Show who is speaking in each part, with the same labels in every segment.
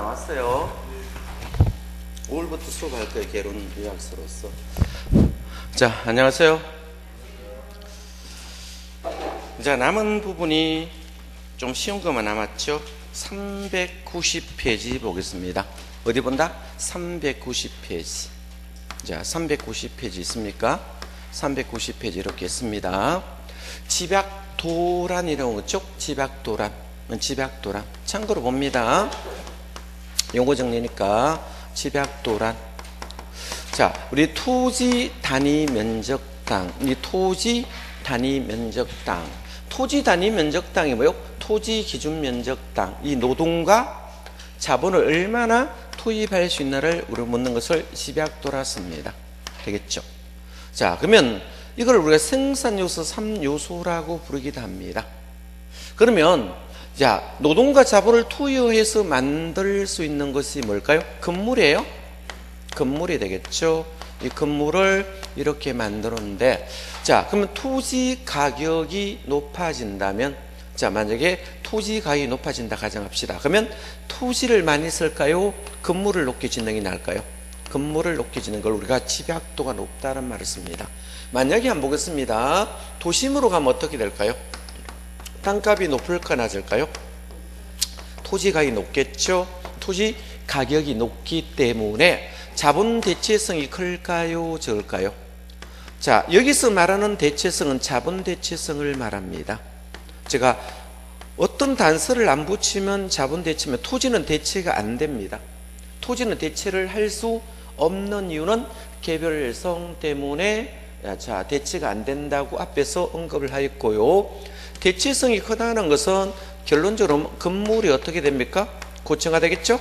Speaker 1: 나왔어요. 5월부터 수업할 거예요. 개론 요약서로서. 자, 안녕하세요. 자, 남은 부분이 좀 쉬운 것만 남았죠. 390페이지 보겠습니다. 어디 본다? 390페이지. 자, 390페이지 있습니까? 390페이지 이렇게 있습니다. 집약도란이라고 그죠? 집약도란. 집약도란. 참고로 봅니다. 용어 정리니까 집약도란. 자, 우리 토지 단위 면적당. 이 토지 단위 면적당. 토지 단위 면적당이 뭐요? 토지 기준 면적당. 이 노동과 자본을 얼마나 투입할 수 있나를 우리가 묻는 것을 집약도라 씁니다. 되겠죠? 자, 그러면 이걸 우리가 생산요소 3요소라고 부르기도 합니다. 그러면 자, 노동과 자본을 투여해서 만들 수 있는 것이 뭘까요? 건물이에요. 건물이 되겠죠. 이 건물을 이렇게 만드는데, 자, 그러면 토지 가격이 높아진다면, 자, 만약에 토지 가격이 높아진다 가정합시다. 그러면 토지를 많이 쓸까요? 건물을 높게 짓는 게 나을까요? 건물을 높게 짓는 걸 우리가 집약도가 높다는 말을 씁니다. 만약에 한번 보겠습니다. 도심으로 가면 어떻게 될까요? 땅값이 높을까 낮을까요? 토지 가격이 높겠죠. 토지 가격이 높기 때문에 자본 대체성이 클까요? 적을까요? 자, 여기서 말하는 대체성은 자본 대체성을 말합니다. 제가 어떤 단서를 안 붙이면 자본 대체면 토지는 대체가 안 됩니다. 토지는 대체를 할 수 없는 이유는 개별성 때문에 자, 대체가 안 된다고 앞에서 언급을 하였고요. 대체성이 크다는 것은 결론적으로 건물이 어떻게 됩니까? 고층화되겠죠?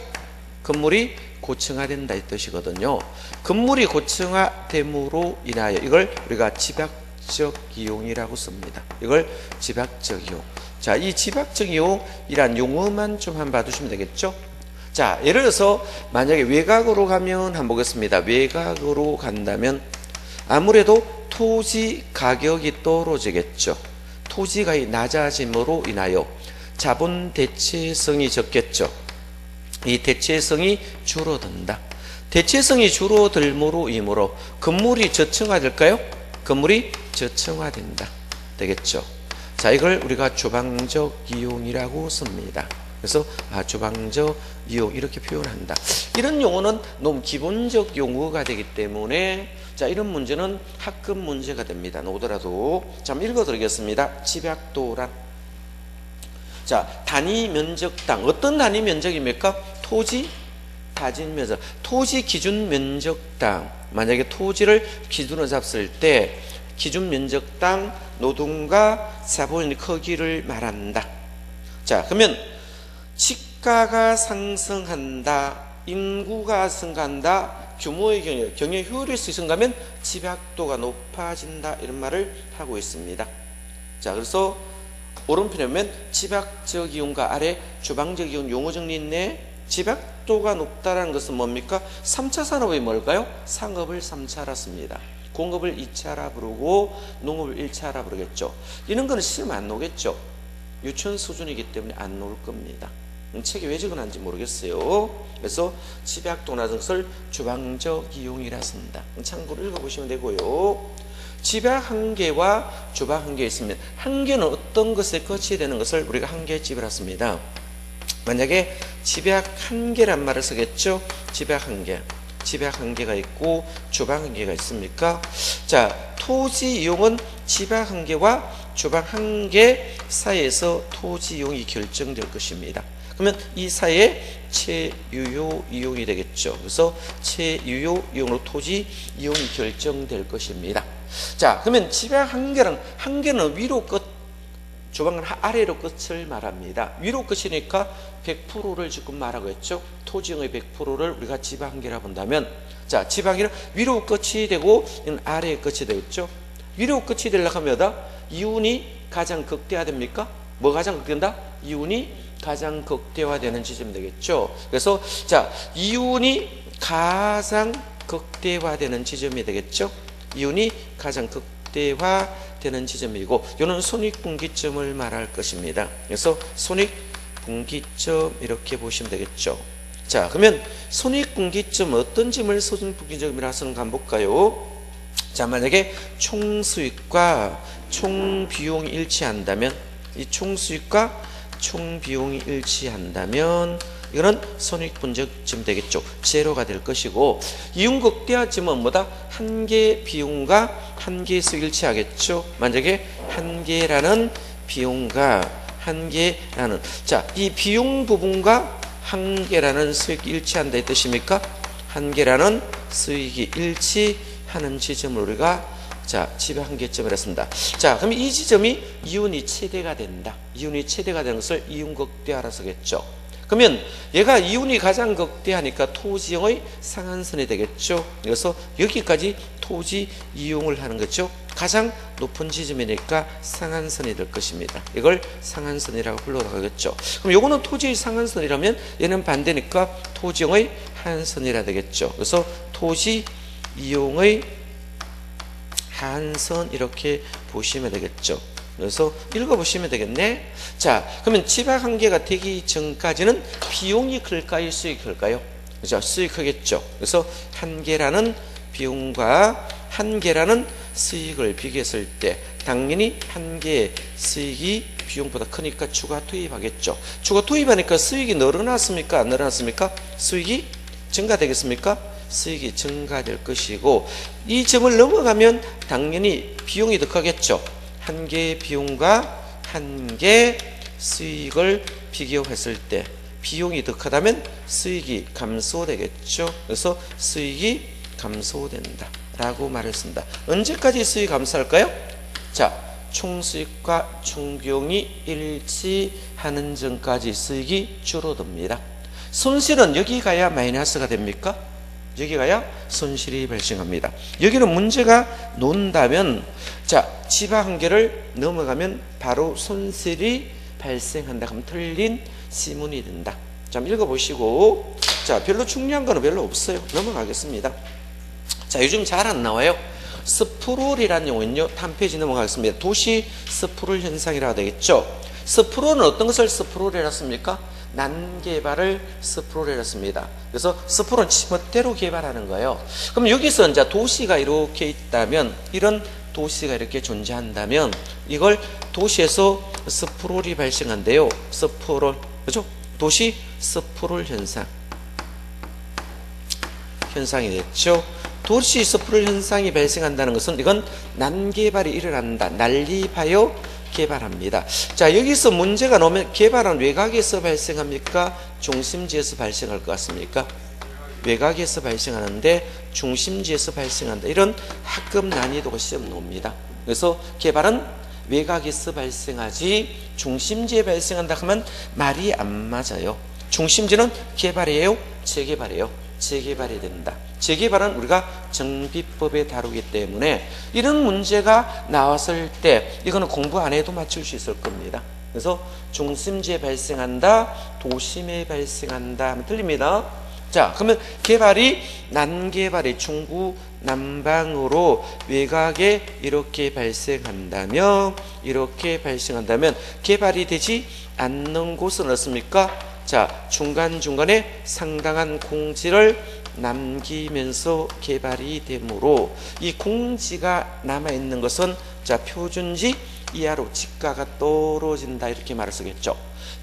Speaker 1: 건물이 고층화된다 이 뜻이거든요. 건물이 고층화됨으로 인하여 이걸 우리가 집약적 이용이라고 씁니다. 이걸 집약적 이용. 자, 이 집약적 이용이란 용어만 좀 한번 봐두시면 되겠죠? 자, 예를 들어서 만약에 외곽으로 가면 한번 보겠습니다. 외곽으로 간다면 아무래도 토지 가격이 떨어지겠죠. 토지 가격이 낮아짐으로 인하여 자본 대체성이 적겠죠. 이 대체성이 줄어든다. 대체성이 줄어들므로 이므로 건물이 저층화될까요? 건물이 저층화된다. 되겠죠. 자, 이걸 우리가 주방적 이용이라고 씁니다. 그래서 주방적 이용 이렇게 표현한다. 이런 용어는 너무 기본적 용어가 되기 때문에 자, 이런 문제는 학급 문제가 됩니다. 오더라도 자, 한번 읽어드리겠습니다. 집약도란. 자, 단위 면적당. 어떤 단위 면적입니까? 토지 다진 면적. 토지 기준 면적당. 만약에 토지를 기준으로 잡았을 때 기준 면적당 노동과 자본의 크기를 말한다. 자, 그러면 시가가 상승한다. 인구가 증가한다. 규모의 경영 효율이 증가하면 집약도가 높아진다. 이런 말을 하고 있습니다. 자, 그래서 오른편에 보면 집약적 이용과 아래 주방적 이용 용어 정리 있네. 집약도가 높다는 것은 뭡니까? 3차 산업이 뭘까요? 상업을 3차라 씁니다. 공업을 2차라 부르고 농업을 1차라 부르겠죠. 이런 거는 시험 안 나오겠죠. 유치원 수준이기 때문에 안 나올 겁니다. 책에 왜 적어놨는지 모르겠어요. 그래서 집약도라는 것을 주방적 이용이라 쓴다. 참고로 읽어보시면 되고요. 집약 한계와 주방 한계 있습니다. 한계는 어떤 것에 거치게 되는 것을 우리가 한계집이라 씁니다. 만약에 집약 한계란 말을 쓰겠죠. 집약 한계. 집약 한계가 있고 주방 한계가 있습니까? 자, 토지 이용은 집약 한계와 주방 한계 사이에서 토지 이용이 결정될 것입니다. 그러면 이 사이에 체유효 이용이 되겠죠. 그래서 체유효 이용으로 토지 이용이 결정될 것입니다. 자, 그러면 집약 한계는 위로 끝, 주방은 아래로 끝을 말합니다. 위로 끝이니까 100%를 지금 말하고 있죠. 토지의 100%를 우리가 집약 한계라 본다면, 자, 집약 한계는 위로 끝이 되고 이는 아래에 끝이 되겠죠. 위로 끝이 되려고 하면 이윤이 가장 극대화됩니까? 뭐 가장 극대화된다? 이윤이 가장 극대화되는 지점이 되겠죠. 그래서 자, 이윤이 가장 극대화되는 지점이 되겠죠. 이윤이 가장 극대화되는 지점이고, 이는 손익분기점을 말할 것입니다. 그래서 손익분기점 이렇게 보시면 되겠죠. 자, 그러면 손익분기점 어떤 점을 손익분기점이라 하는가 한번 볼까요? 자, 만약에 총수익과 총비용이 일치한다면, 이 총수익과 총비용이 일치한다면 이거는 손익분기점 되겠죠. 제로가 될 것이고, 이윤극대화점은 뭐다? 한 개 비용과 한 개 수익 일치하겠죠. 만약에 한 개라는 비용과 한 개라는, 자, 이 비용 부분과 한 개라는 수익이 일치한다 이 뜻입니까? 한 개라는 수익이 일치하는 지점을 우리가 자, 지배 한계점을 했습니다. 자, 그럼 이 지점이 이윤이 최대가 된다. 이윤이 최대가 되는 것을 이윤극대화라 쓰겠죠. 그러면 얘가 이윤이 가장 극대하니까 토지형의 상한선이 되겠죠. 그래서 여기까지 토지 이용을 하는 거죠. 가장 높은 지점이니까 상한선이 될 것입니다. 이걸 상한선이라고 불러도 하겠죠. 그럼 요거는 토지의 상한선이라면 얘는 반대니까 토지형의 하한선이라 되겠죠. 그래서 토지 이용의 하한선 이렇게 보시면 되겠죠. 그래서 읽어보시면 되겠네. 자, 그러면 지박 한계가 되기 전까지는 비용이 클까요? 수익이 클까요? 그죠? 수익이 크겠죠. 그래서 한계라는 비용과 한계라는 수익을 비교했을 때 당연히 한계의 수익이 비용보다 크니까 추가 투입하겠죠. 추가 투입하니까 수익이 늘어났습니까? 안 늘어났습니까? 수익이 증가되겠습니까? 수익이 증가될 것이고, 이 점을 넘어가면 당연히 비용이 더 크겠죠. 한 개의 비용과 한 개의 수익을 비교했을 때 비용이 더 크다면 수익이 감소되겠죠. 그래서 수익이 감소된다 라고 말했습니다. 언제까지 수익이 감소할까요? 자, 총수익과 총비용이 일치하는 점까지 수익이 줄어듭니다. 손실은 여기 가야 마이너스가 됩니까? 여기 가야 손실이 발생합니다. 여기는 문제가 논다면, 자, 지박 한계를 넘어가면 바로 손실이 발생한다 하면 틀린 지문이 된다. 자, 읽어보시고, 자, 별로 중요한 거는 별로 없어요. 넘어가겠습니다. 자, 요즘 잘 안 나와요. 스프롤이라는 용어는요, 다음 페이지 넘어가겠습니다. 도시 스프롤 현상이라고 되겠죠. 스프롤은 어떤 것을 스프롤이라 씁니까? 난개발을 스프롤이라 씁니다. 그래서 스프롤은 지멋대로 개발하는 거예요. 그럼 여기서 이제 도시가 이렇게 있다면, 이런 도시가 이렇게 존재한다면 이걸 도시에서 스프롤이 발생한대요. 스프롤, 그죠? 도시 스프롤 현상이 됐죠. 도시 스프롤 현상이 발생한다는 것은 이건 난개발이 일어난다. 난립하여 개발합니다. 자, 여기서 문제가 나오면 개발은 외곽에서 발생합니까? 중심지에서 발생할 것 같습니까? 외곽에서 발생하는데 중심지에서 발생한다. 이런 학급 난이도가 시험 나옵니다. 그래서 개발은 외곽에서 발생하지 중심지에 발생한다 하면 말이 안 맞아요. 중심지는 개발이에요? 재개발이에요? 재개발이 된다. 재개발은 우리가 정비법에 다루기 때문에 이런 문제가 나왔을 때 이거는 공부 안 해도 맞출 수 있을 겁니다. 그래서 중심지에 발생한다, 도심에 발생한다 하면 틀립니다. 자, 그러면 개발이 난개발이 중구 남방으로 외곽에 이렇게 발생한다면 개발이 되지 않는 곳은 어떻습니까? 자, 중간중간에 상당한 공지를 남기면서 개발이 되므로 이 공지가 남아있는 것은 자, 표준지 이하로 지가가 떨어진다 이렇게 말을 쓰겠죠.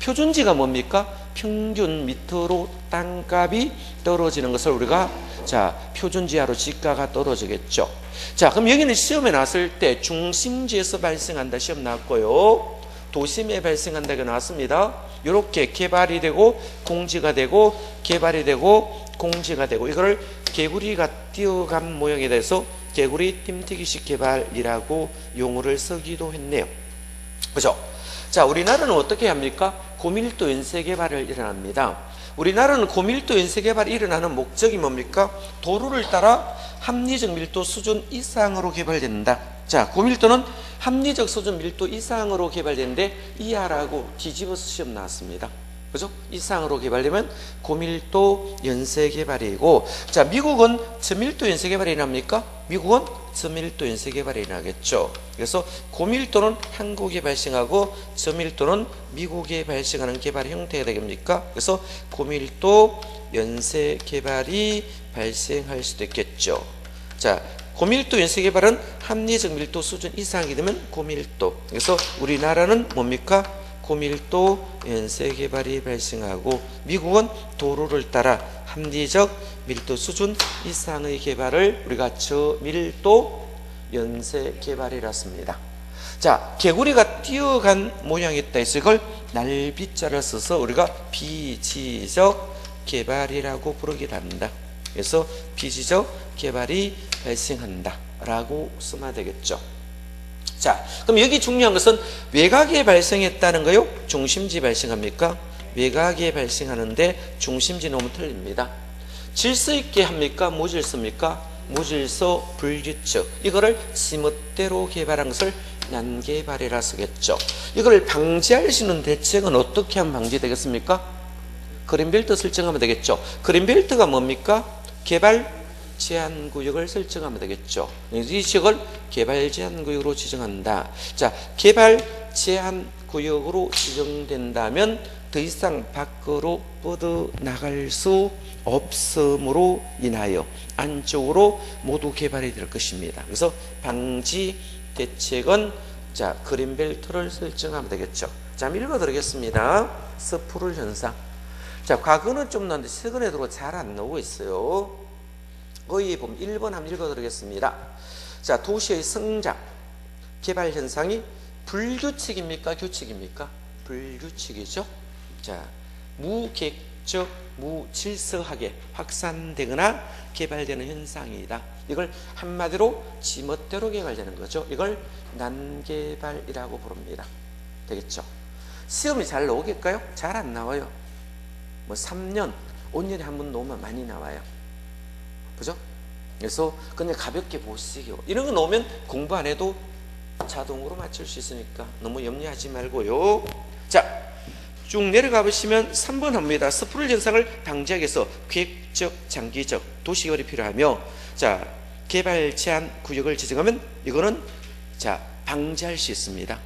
Speaker 1: 표준지가 뭡니까? 평균 밑으로 땅값이 떨어지는 것을 우리가 자, 표준지 이하로 지가가 떨어지겠죠. 자, 그럼 여기는 시험에 나왔을 때 중심지에서 발생한다 시험 나왔고요. 도심에 발생한다가 나왔습니다. 이렇게 개발이 되고 공지가 되고 개발이 되고 공지가 되고 이거를 개구리가 뛰어간 모양에 대해서 개구리 팀튀기식 개발이라고 용어를 쓰기도 했네요. 그죠? 자, 우리나라는 어떻게 합니까? 고밀도 연쇄 개발을 일어납니다. 우리나라는 고밀도 연쇄 개발이 일어나는 목적이 뭡니까? 도로를 따라 합리적 밀도 수준 이상으로 개발된다. 자, 고밀도는 합리적 수준 밀도 이상으로 개발되는데 이하라고 뒤집어서 시험 나왔습니다. 그죠? 이상으로 개발되면 고밀도 연쇄 개발이고, 자, 미국은 저밀도 연쇄 개발이 납니까? 미국은 저밀도 연쇄 개발이 나겠죠. 그래서 고밀도는 한국에 발생하고 저밀도는 미국에 발생하는 개발 형태가 되겠습니까? 그래서 고밀도 연쇄 개발이 발생할 수도 있겠죠. 자, 고밀도 연쇄 개발은 합리적 밀도 수준 이상이 되면 고밀도. 그래서 우리나라는 뭡니까? 고밀도 연쇄 개발이 발생하고, 미국은 도로를 따라 합리적 밀도 수준 이상의 개발을 우리가 저밀도 연쇄 개발이라 씁니다. 자, 개구리가 뛰어간 모양이 있다 해서 이걸 날비자를 써서 우리가 비지적 개발이라고 부르기도 합니다. 그래서 비지적 개발이 발생한다 라고 쓰면 되겠죠. 자, 그럼 여기 중요한 것은 외곽에 발생했다는 거요? 중심지 발생합니까? 외곽에 발생하는데 중심지 너무 틀립니다. 질서 있게 합니까? 무질서입니까? 무질서 불규칙. 이거를 지멋대로 개발한 것을 난개발이라 쓰겠죠. 이걸 방지할 수 있는 대책은 어떻게 하면 방지되겠습니까? 그린벨트 설정하면 되겠죠. 그린벨트가 뭡니까? 개발 제한 구역을 설정하면 되겠죠. 이 지역을 개발 제한 구역으로 지정한다. 자, 개발 제한 구역으로 지정된다면 더 이상 밖으로 뻗어나갈 수 없음으로 인하여 안쪽으로 모두 개발이 될 것입니다. 그래서 방지 대책은 자, 그린벨트를 설정하면 되겠죠. 자, 읽어드리겠습니다. 스프룰 현상. 자, 과거는 좀 나왔는데 최근에 들어 잘 안 나오고 있어요. 거의 보면 1번 한번 읽어드리겠습니다. 자, 도시의 성장, 개발 현상이 불규칙입니까? 규칙입니까? 불규칙이죠. 자, 무계획적, 무질서하게 확산되거나 개발되는 현상이다. 이걸 한마디로 지멋대로 개발되는 거죠. 이걸 난개발이라고 부릅니다. 되겠죠? 시험이 잘 나오겠까요? 잘 안 나와요. 뭐 3년, 5년에 한 번 나오면 많이 나와요. 그죠? 그래서 그냥 가볍게 보시기요. 이런 거 나오면 공부 안 해도 자동으로 맞출 수 있으니까 너무 염려하지 말고요. 자, 쭉 내려가 보시면 3번 합니다. 스프룰 현상을 방지하기 위해서 계획적, 장기적 도시개발이 필요하며, 자, 개발 제한 구역을 지정하면 이거는 자, 방지할 수 있습니다.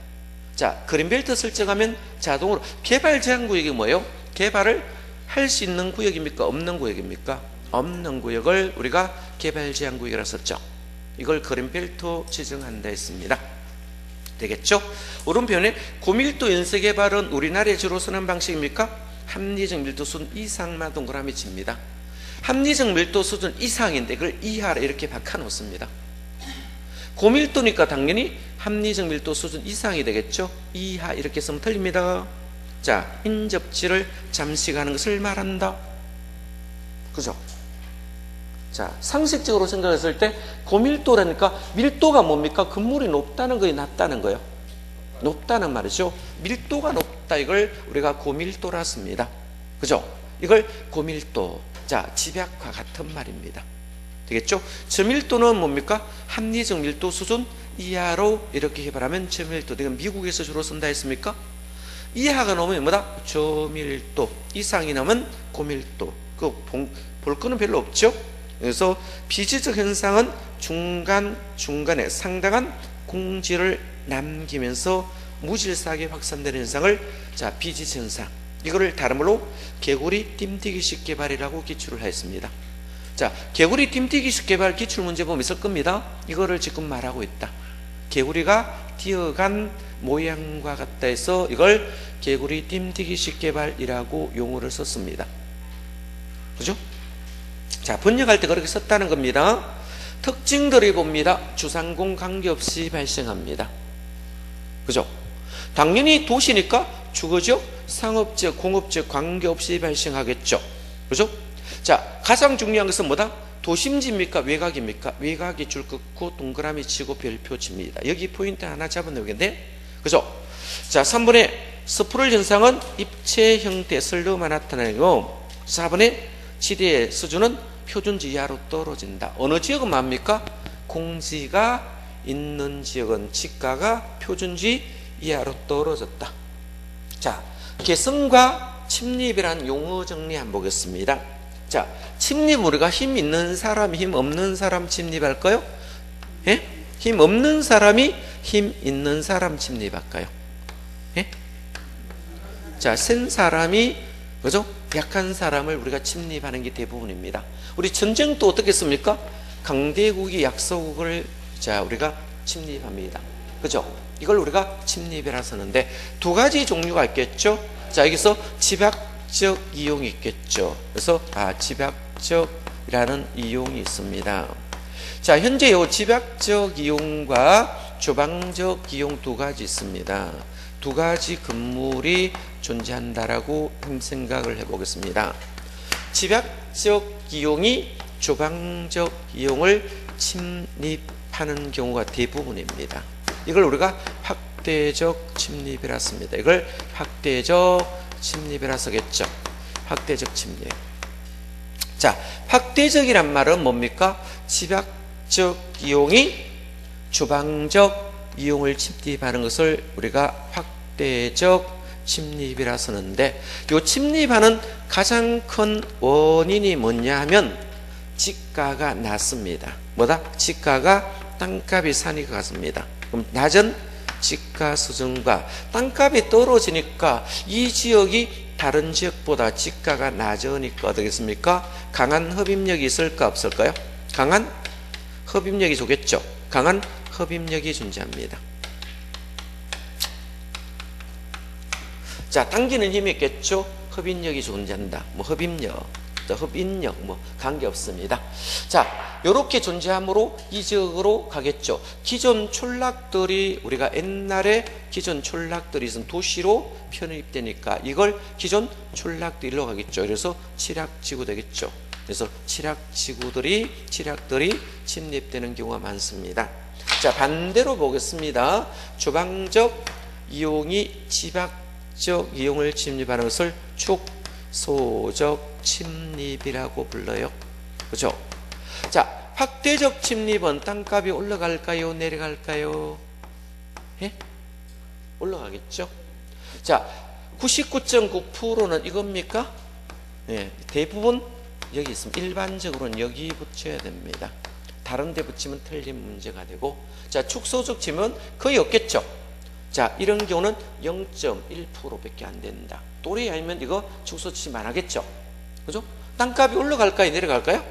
Speaker 1: 자, 그린벨트 설정하면 자동으로 개발 제한 구역이 뭐예요? 개발을 할 수 있는 구역입니까? 없는 구역입니까? 없는 구역을 우리가 개발 제한 구역이라 썼죠. 이걸 그린벨트 지정한다 했습니다. 되겠죠? 오른편에 고밀도 연쇄 개발은 우리나라에 주로 쓰는 방식입니까? 합리적 밀도 수준 이상만 동그라미 칩니다. 합리적 밀도 수준 이상인데 그걸 이하라 이렇게 바꿔 놓습니다. 고밀도니까 당연히 합리적 밀도 수준 이상이 되겠죠? 이하 이렇게 쓰면 틀립니다. 자, 인접지를 잠시 가는 것을 말한다. 그죠? 자, 상식적으로 생각했을 때 고밀도라니까 밀도가 뭡니까? 건물이 높다는 거예요, 낮다는 거예요? 높다는 말이죠. 밀도가 높다, 이걸 우리가 고밀도라 씁니다. 그죠? 이걸 고밀도. 자, 집약과 같은 말입니다. 되겠죠? 저밀도는 뭡니까? 합리적 밀도 수준 이하로 이렇게 개발하면 저밀도. 이건 미국에서 주로 쓴다 했습니까? 이하가 넘으면 뭐다? 저밀도. 이상이 넘으면 고밀도. 볼 거는 별로 없죠? 그래서 비지적 현상은 중간에 상당한 공지를 남기면서 무질서하게 확산되는 현상을 자, 비지적 현상. 이거를 다른 말로 개구리 띠뛰기식 개발이라고 기출을 했습니다. 자, 개구리 띠뛰기식 개발 기출 문제 보면 있을 겁니다. 이거를 지금 말하고 있다. 개구리가 뛰어간 모양과 같다 해서 이걸 개구리 띠뛰기식 개발이라고 용어를 썼습니다. 그죠? 자, 번역할 때 그렇게 썼다는 겁니다. 특징들이 봅니다. 주상공 관계없이 발생합니다. 그죠? 당연히 도시니까 주거지역, 상업지역, 공업지역 관계없이 발생하겠죠. 그죠? 자, 가장 중요한 것은 뭐다? 도심지입니까? 외곽입니까? 외곽이 줄 긋고 동그라미 치고 별표 칩니다. 여기 포인트 하나 잡아놓겠는데, 그죠? 자, 3번에 스프룰 현상은 입체 형태 슬로만 나타나고, 4번에 지대의 수준은 표준지 이하로 떨어진다. 어느 지역은 뭡니까? 공지가 있는 지역은 지가가 표준지 이하로 떨어졌다. 자, 개성과 침입이란 용어 정리 한번 보겠습니다. 자, 침입 우리가 힘 있는 사람, 힘 없는 사람 침입할까요? 예? 힘 없는 사람이 힘 있는 사람 침입할까요? 예? 자, 센 사람이 그죠? 약한 사람을 우리가 침입하는 게 대부분입니다. 우리 전쟁도 어떻게 했습니까? 강대국이 약소국을 자 우리가 침입합니다. 그죠? 이걸 우리가 침입이라 쓰는데 두 가지 종류가 있겠죠. 자, 여기서 집약적 이용이 있겠죠. 그래서 집약적이라는 이용이 있습니다. 자, 현재 요 집약적 이용과 조방적 이용 두 가지 있습니다. 두 가지 건물이 존재한다라고 생각을 해보겠습니다. 집약적 이용이 조방적 이용을 침입하는 경우가 대부분입니다. 이걸 우리가 확대적 침입이라 씁니다. 이걸 확대적 침입이라 쓰겠죠. 확대적 침입. 자, 확대적이란 말은 뭡니까? 집약적 이용이 조방적 이용을 침입하는 것을 우리가 확대적 침입이라 쓰는데, 이 침입하는 가장 큰 원인이 뭐냐 하면 지가가 낮습니다. 뭐다? 지가가 땅값이 산이 같습니다. 그럼 낮은 지가 수준과 땅값이 떨어지니까 이 지역이 다른 지역보다 지가가 낮으니까 어떻겠습니까? 강한 흡입력이 있을까 없을까요? 강한 흡입력이 좋겠죠. 강한 흡입력이 존재합니다. 자, 당기는 힘이 있겠죠. 흡입력이 존재한다. 뭐 흡입력, 흡입력 뭐 관계없습니다. 자, 이렇게 존재함으로 이 지역으로 가겠죠. 기존 촌락들이 우리가 옛날에 기존 촌락들이 있으면 도시로 편입되니까 이걸 기존 촌락들로 가겠죠. 그래서 칠약지구 되겠죠. 그래서 칠약들이 침입되는 경우가 많습니다. 자, 반대로 보겠습니다. 조방적 이용이 집약적 이용을 침입하는 것을 축소적 침입이라고 불러요. 그죠? 자, 확대적 침입은 땅값이 올라갈까요? 내려갈까요? 예? 올라가겠죠? 자, 99.9%는 이겁니까? 예, 대부분 여기 있습니다. 일반적으로는 여기 붙여야 됩니다. 다른 데 붙이면 틀린 문제가 되고, 자, 축소적 침입은 거의 없겠죠? 자, 이런 경우는 0.1%밖에 안 된다. 또래 아니면 이거 축소 침입 안 하겠죠? 그죠? 땅값이 올라갈까요? 내려갈까요?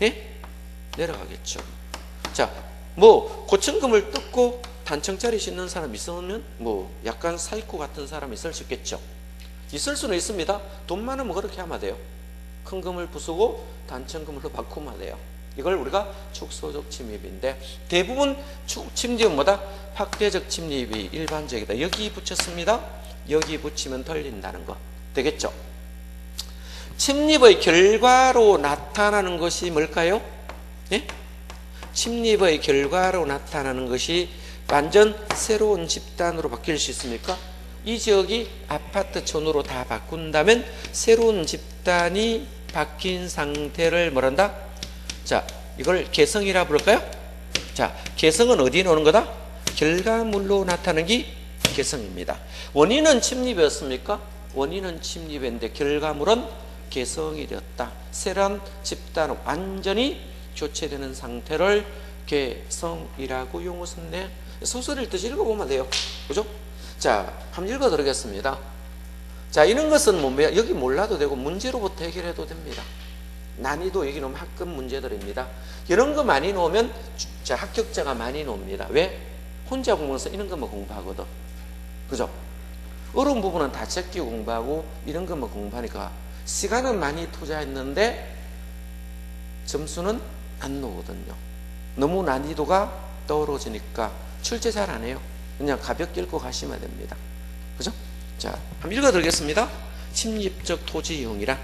Speaker 1: 예? 내려가겠죠. 자, 뭐 고층금을 뜯고 단층짜리 짓는 사람 있으면 뭐 약간 사이코 같은 사람이 있을 수 있겠죠. 있을 수는 있습니다. 돈 많으면 그렇게 하면 돼요. 큰 금을 부수고 단층금으로 바꾸면 돼요. 이걸 우리가 축소적 침입인데, 대부분 침입은 뭐다? 확대적 침입이 일반적이다. 여기 붙였습니다. 여기 붙이면 털린다는 거 되겠죠? 침입의 결과로 나타나는 것이 뭘까요? 예? 침입의 결과로 나타나는 것이 완전 새로운 집단으로 바뀔 수 있습니까? 이 지역이 아파트촌으로 다 바꾼다면 새로운 집단이 바뀐 상태를 뭐란다? 자, 이걸 개성이라 부를까요? 자, 개성은 어디에 나오는 거다? 결과물로 나타나는 게 개성입니다. 원인은 침입이었습니까? 원인은 침입인데 결과물은 개성이 되었다. 새로운 집단은 완전히 교체되는 상태를 개성이라고 용어 썼네. 소설을 읽듯이 읽어보면 돼요. 그죠? 자, 한번 읽어드리겠습니다. 자, 이런 것은 뭐 여기 몰라도 되고 문제로부터 해결해도 됩니다. 난이도 여기 놓으면 학급 문제들입니다. 이런 거 많이 놓으면 자, 합격자가 많이 놓습니다. 왜? 혼자 공부해서 이런 것만 공부하거든. 그죠? 어려운 부분은 다 제끼고 공부하고 이런 것만 공부하니까 시간은 많이 투자했는데 점수는 안 나오거든요. 너무 난이도가 떨어지니까 출제 잘 안 해요. 그냥 가볍게 읽고 가시면 됩니다. 그죠? 자, 한번 읽어드리겠습니다. 침입적 토지 이용이란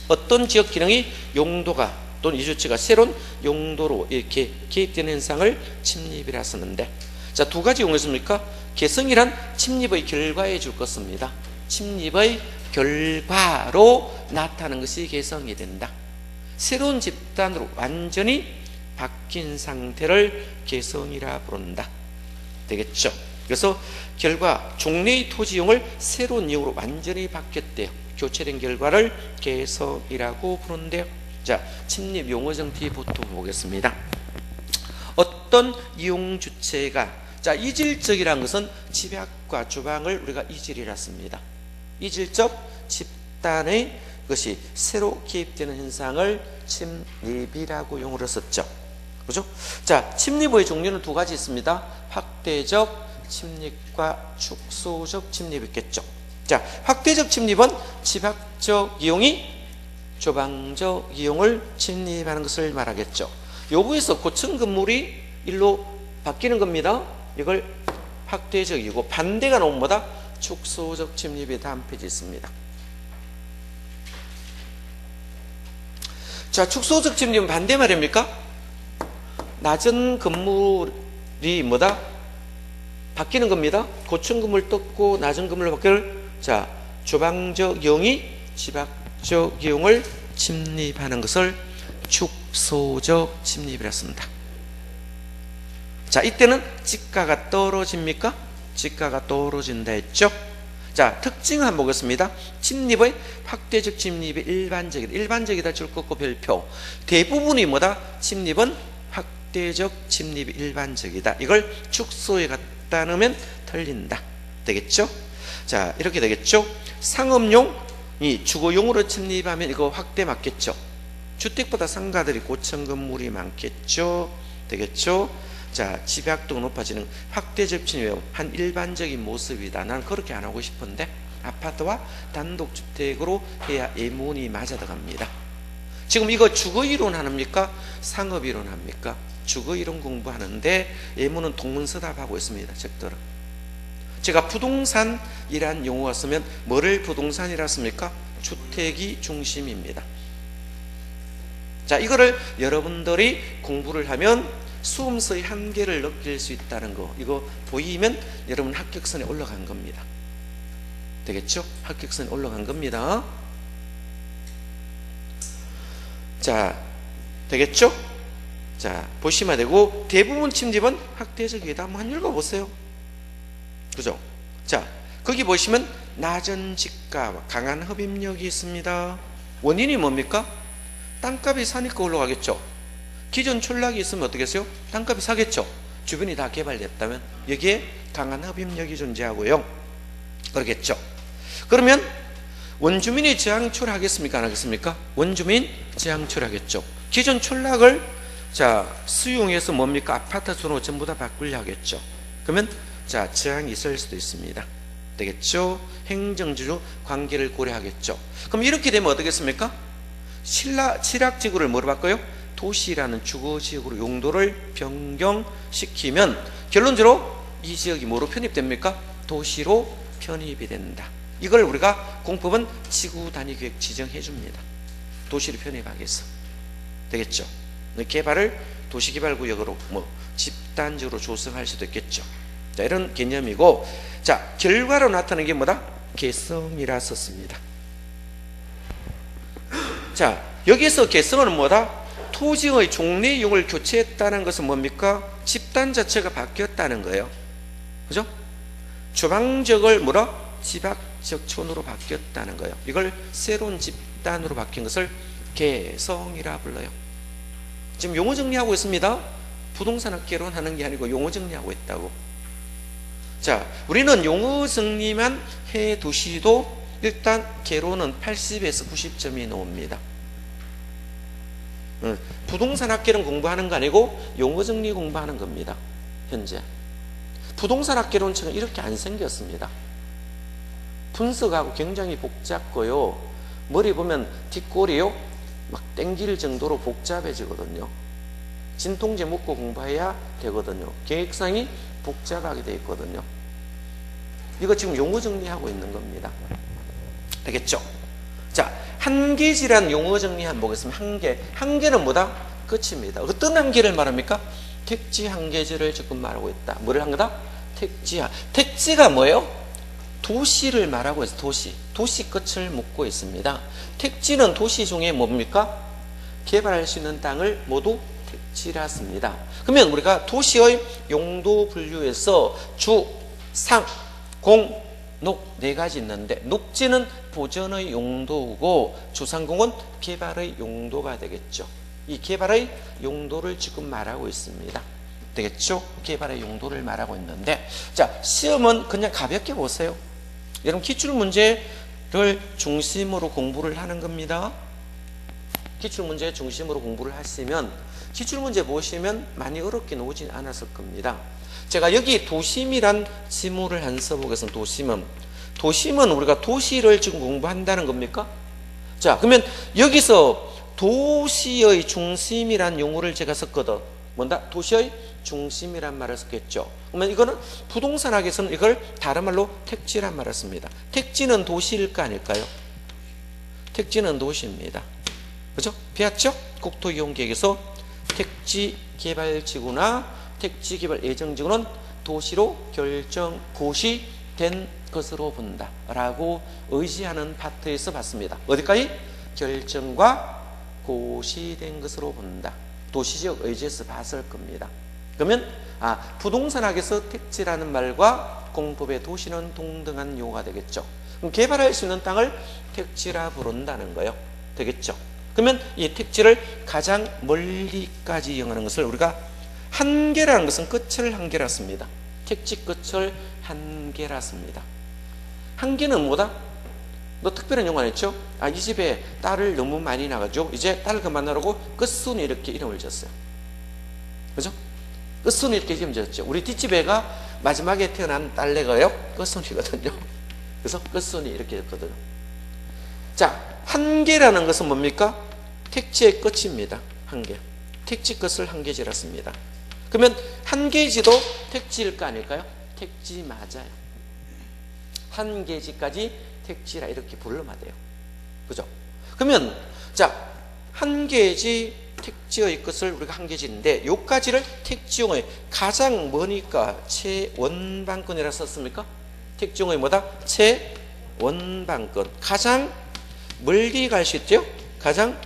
Speaker 1: 어떤 지역 기능이 용도가 또는 이주치가 새로운 용도로 이렇게 개입되는 현상을 침입이라 쓰는데, 자, 두 가지 용어 있습니까? 개성이란 침입의 결과에 줄 것입니다. 침입의 결과로 나타나는 것이 개성이 된다. 새로운 집단으로 완전히 바뀐 상태를 개성이라 부른다. 되겠죠? 그래서 결과 종래의 토지용을 새로운 이용으로 완전히 바뀌었대요. 교체된 결과를 개성이라고 부른대요. 자, 침입 용어정 뒤부터 보겠습니다. 어떤 이용 주체가, 자, 이질적이라는 것은 집약과 주방을 우리가 이질이라 씁니다. 이질적 집단의 것이 새로 개입되는 현상을 침입이라고 용어로 썼죠. 그죠? 자, 침입의 종류는 두 가지 있습니다. 확대적 침입과 축소적 침입이 있겠죠. 자, 확대적 침입은 집약적 이용이 주방적 이용을 침입하는 것을 말하겠죠. 요구에서 고층 건물이 일로 바뀌는 겁니다. 이걸 확대적이고, 반대가 나오면 뭐다? 축소적 침입이 다음 페이지에 있습니다. 자, 축소적 침입은 반대 말입니까? 낮은 건물이 뭐다? 바뀌는 겁니다. 고층 건물 떴고 낮은 건물로 바뀌는, 자, 주방적 이용이 집약적 이용을 침입하는 것을 축소적 침입이라 씁니다. 자, 이때는 지가가 떨어집니까? 지가가 떨어진다 했죠. 자, 특징 한번 보겠습니다. 침입의 확대적 침입이 일반적이다. 일반적이다 줄 거 없고 별표. 대부분이 뭐다? 침입은 확대적 침입이 일반적이다. 이걸 축소에 갖다 놓으면 틀린다. 되겠죠? 자, 이렇게 되겠죠? 상업용이 주거용으로 침입하면 이거 확대 맞겠죠? 주택보다 상가들이 고층 건물이 많겠죠? 되겠죠? 자, 집약도가 높아지는 확대적 침입은 한 일반적인 모습이다. 나는 그렇게 안 하고 싶은데 아파트와 단독주택으로 해야 예문이 맞아 들어갑니다. 지금 이거 주거이론 합니까? 상업이론 합니까? 주거이론 공부하는데 예문은 동문서답하고 있습니다. 책들은. 제가 부동산이란 용어가 쓰면 뭐를 부동산이라 씁니까? 주택이 중심입니다. 자, 이거를 여러분들이 공부를 하면 수험서의 한계를 느낄 수 있다는 거, 이거 보이면 여러분 합격선에 올라간 겁니다. 되겠죠? 합격선에 올라간 겁니다. 자, 되겠죠? 자, 보시면 되고, 대부분 침입은 확대적이다. 한번 읽어보세요. 그죠? 자, 거기 보시면 낮은 집값, 강한 흡입력이 있습니다. 원인이 뭡니까? 땅값이 사니까 올라가겠죠. 기존 촌락이 있으면 어떻게 했어요? 땅값이 사겠죠. 주변이 다 개발됐다면 여기에 강한 흡입력이 존재하고요. 그러겠죠. 그러면 원주민이 재앙출하겠습니까? 안 하겠습니까? 원주민 재앙출하겠죠. 기존 촌락을, 자, 수용해서 뭡니까? 아파트 수로 전부 다 바꾸려 하겠죠. 그러면, 자, 재앙이 있을 수도 있습니다. 되겠죠? 행정주주 관계를 고려하겠죠. 그럼 이렇게 되면 어떻겠습니까? 칠학지구를 뭐로 바꿔요? 도시라는 주거지역으로 용도를 변경시키면 결론적으로 이 지역이 뭐로 편입됩니까? 도시로 편입이 된다. 이걸 우리가 공법은 지구단위계획 지정해 줍니다. 도시로 편입하기 위해서. 되겠죠? 개발을 도시개발구역으로 뭐 집단적으로 조성할 수도 있겠죠. 자, 이런 개념이고, 자, 결과로 나타나는 게 뭐다? 개성이라 썼습니다. 자, 여기서 개성은 뭐다? 토지의 종래 이용을 교체했다는 것은 뭡니까? 집단 자체가 바뀌었다는 거예요. 그죠? 주방적을 뭐라? 집약적 촌으로 바뀌었다는 거예요. 이걸 새로운 집단으로 바뀐 것을 개성이라 불러요. 지금 용어 정리하고 있습니다. 부동산 학개론 하는 게 아니고 용어 정리하고 있다고. 자, 우리는 용어 정리만 해 두시도 일단 개론은 80에서 90점이 나옵니다. 부동산 학개론 공부하는 거 아니고 용어 정리 공부하는 겁니다. 현재 부동산 학개론처럼 이렇게 안 생겼습니다. 분석하고 굉장히 복잡고요. 머리 보면 뒷골이요 막 땡길 정도로 복잡해지거든요. 진통제 먹고 공부해야 되거든요. 계획상이 복잡하게 되어 있거든요. 이거 지금 용어 정리하고 있는 겁니다. 되겠죠? 자, 한계지란 용어 정리 한번 보겠습니다. 한계. 한계는 뭐다? 끝입니다. 어떤 한계를 말합니까? 택지 한계지를 지금 말하고 있다. 뭐를 한 거다? 택지야. 택지가 뭐예요? 도시를 말하고 있어요. 도시. 도시 끝을 묻고 있습니다. 택지는 도시 중에 뭡니까? 개발할 수 있는 땅을 모두 택지라 씁니다. 그러면 우리가 도시의 용도 분류에서 주, 상, 공, 녹 네 가지 있는데 녹지는 보존의 용도고 주상공은 개발의 용도가 되겠죠. 이 개발의 용도를 지금 말하고 있습니다. 되겠죠? 개발의 용도를 말하고 있는데 자, 시험은 그냥 가볍게 보세요. 여러분 기출문제를 중심으로 공부를 하는 겁니다. 기출문제 중심으로 공부를 하시면 기출문제 보시면 많이 어렵게 오진 않았을 겁니다. 제가 여기 도심이란 지문을 안 써보겠습니다. 도심은 우리가 도시를 지금 공부한다는 겁니까? 자, 그러면 여기서 도시의 중심이란 용어를 제가 썼거든. 뭔다? 도시의 중심이란 말을 썼겠죠. 그러면 이거는 부동산학에서는 이걸 다른 말로 택지란 말을 씁니다. 택지는 도시일까 아닐까요? 택지는 도시입니다. 그죠? 배웠죠? 국토이용계획에서 택지개발지구나 택지개발예정지구는 도시로 결정 고시된 것으로 본다 라고 의지하는 파트에서 봤습니다. 어디까지? 결정과 고시된 것으로 본다. 도시적 의지에서 봤을 겁니다. 그러면 부동산학에서 택지라는 말과 공법의 도시는 동등한 용어가 되겠죠. 그럼 개발할 수 있는 땅을 택지라 부른다는 거예요. 되겠죠. 그러면 이 택지를 가장 멀리까지 이용하는 것을 우리가 한계라는 것은 끝을 한계라 씁니다. 택지 끝을 한계라 씁니다. 한계는 뭐다? 너 특별한 용어 안 했죠? 이 집에 딸을 너무 많이 낳아가지고 이제 딸을 그만하라고 끝순이 이렇게 이름을 지었어요. 그죠? 끝순이 이렇게 이름 지었죠. 우리 뒷집애가 마지막에 태어난 딸내가요 끝순이거든요. 그래서 끝순이 이렇게 됐거든요. 자, 한계라는 것은 뭡니까? 택지의 끝입니다. 한계. 택지 끝을 한계지라 씁니다. 그러면 한계지도 택지일까 아닐까요? 택지 맞아요. 한계지까지 택지라 이렇게 부르면 돼요. 그죠? 그러면 자, 한계지 택지의 끝을 우리가 한계지인데 요까지를 택지용의 가장 머니까 최원방권이라 썼습니까? 택지용의 뭐다? 최원방권. 가장 멀리 갈 수 있죠? 가장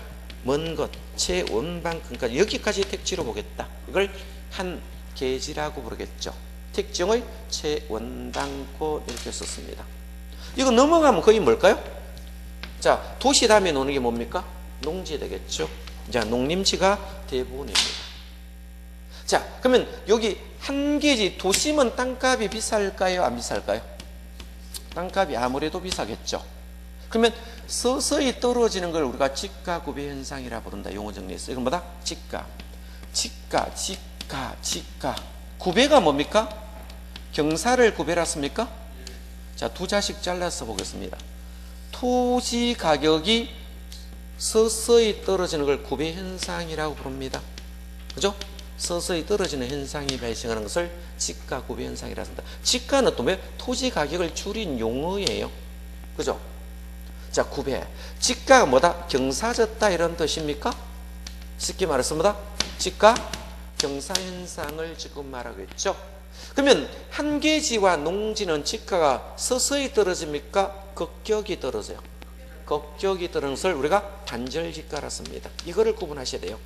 Speaker 1: 먼 것, 최원방권까지 여기까지 택지로 보겠다. 이걸 한계지라고 부르겠죠. 택지용의 최원방권 이렇게 썼습니다. 이거 넘어가면 거의 뭘까요? 자, 도시 다음에 노는 게 뭡니까? 농지 되겠죠. 자, 농림지가 대부분입니다. 자, 그러면 여기 한계지 도심은 땅값이 비쌀까요? 안 비쌀까요? 땅값이 아무래도 비싸겠죠. 그러면 서서히 떨어지는 걸 우리가 지가 구배 현상이라 부른다. 용어 정리했어요. 이건 뭐다? 지가. 구배가 뭡니까? 경사를 구배라 씁니까? 자, 두 자씩 잘라서 보겠습니다. 토지 가격이 서서히 떨어지는 걸 구배 현상이라고 부릅니다. 그죠? 서서히 떨어지는 현상이 발생하는 것을 지가 구배 현상이라고 합니다. 지가는 또 왜? 토지 가격을 줄인 용어예요. 그죠? 자, 구배. 지가가 뭐다? 경사졌다 이런 뜻입니까? 쉽게 말해서 뭐다? 지가 경사 현상을 지금 말하고 있죠. 그러면 한계지와 농지는 지가가 서서히 떨어집니까? 급격히 떨어져요. 급격히 떨어지는 것을 우리가 단절지가라 씁니다. 이거를 구분하셔야 돼요.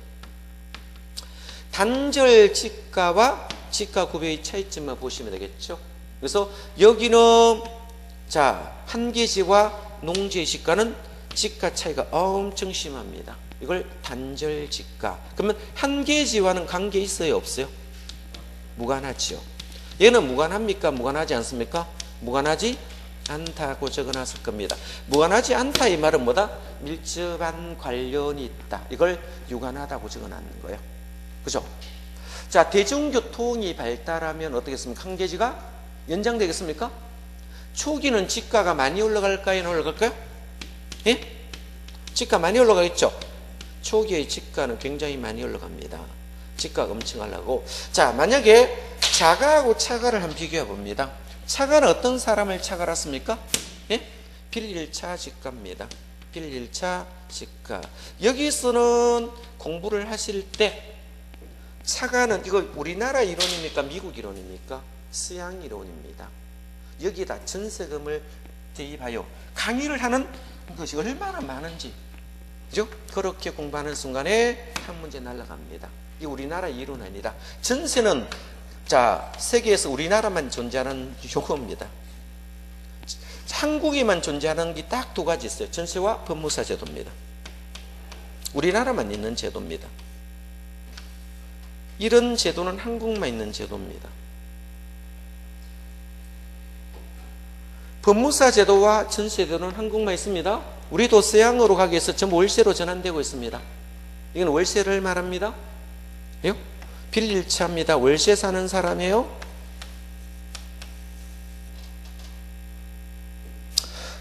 Speaker 1: 단절지가와 지가 구배의 차이점만 보시면 되겠죠. 그래서 여기는 자, 한계지와 농지의 지가는 지가 차이가 엄청 심합니다. 이걸 단절지가. 그러면 한계지와는 관계 있어요? 없어요? 무관하지요. 얘는 무관합니까? 무관하지 않습니까? 무관하지 않다고 적어놨을 겁니다. 무관하지 않다 이 말은 뭐다? 밀접한 관련이 있다. 이걸 유관하다고 적어놨는 거예요. 그죠? 자, 대중교통이 발달하면 어떻겠습니까? 한계지가 연장되겠습니까? 초기는 지가가 많이 올라갈까요? 올라갈까요? 예? 지가 많이 올라가겠죠? 초기의 지가는 굉장히 많이 올라갑니다. 지가가 엄청 올라가고. 자, 만약에 자가하고 차가를 한번 비교해 봅니다. 차가는 어떤 사람을 차가라 씁니까? 예? 빌일차 지가입니다. 빌일차 지가. 여기서는 공부를 하실 때 차가는 이거 우리나라 이론입니까? 미국 이론입니까? 서양 이론입니다. 여기다 전세금을 대입하여 강의를 하는 것이 얼마나 많은지, 그죠? 그렇게 공부하는 순간에 한 문제 날아갑니다. 이 우리나라 이론 아니다. 전세는 자, 세계에서 우리나라만 존재하는 요거입니다. 한국에만 존재하는 게 딱 두 가지 있어요. 전세와 법무사 제도입니다. 우리나라만 있는 제도입니다. 이런 제도는 한국만 있는 제도입니다. 법무사 제도와 전세 제도는 한국만 있습니다. 우리도 서양으로 가기 위해서 전부 월세로 전환되고 있습니다. 이건 월세를 말합니다. 예? 빌릴 차입니다. 월세 사는 사람이에요.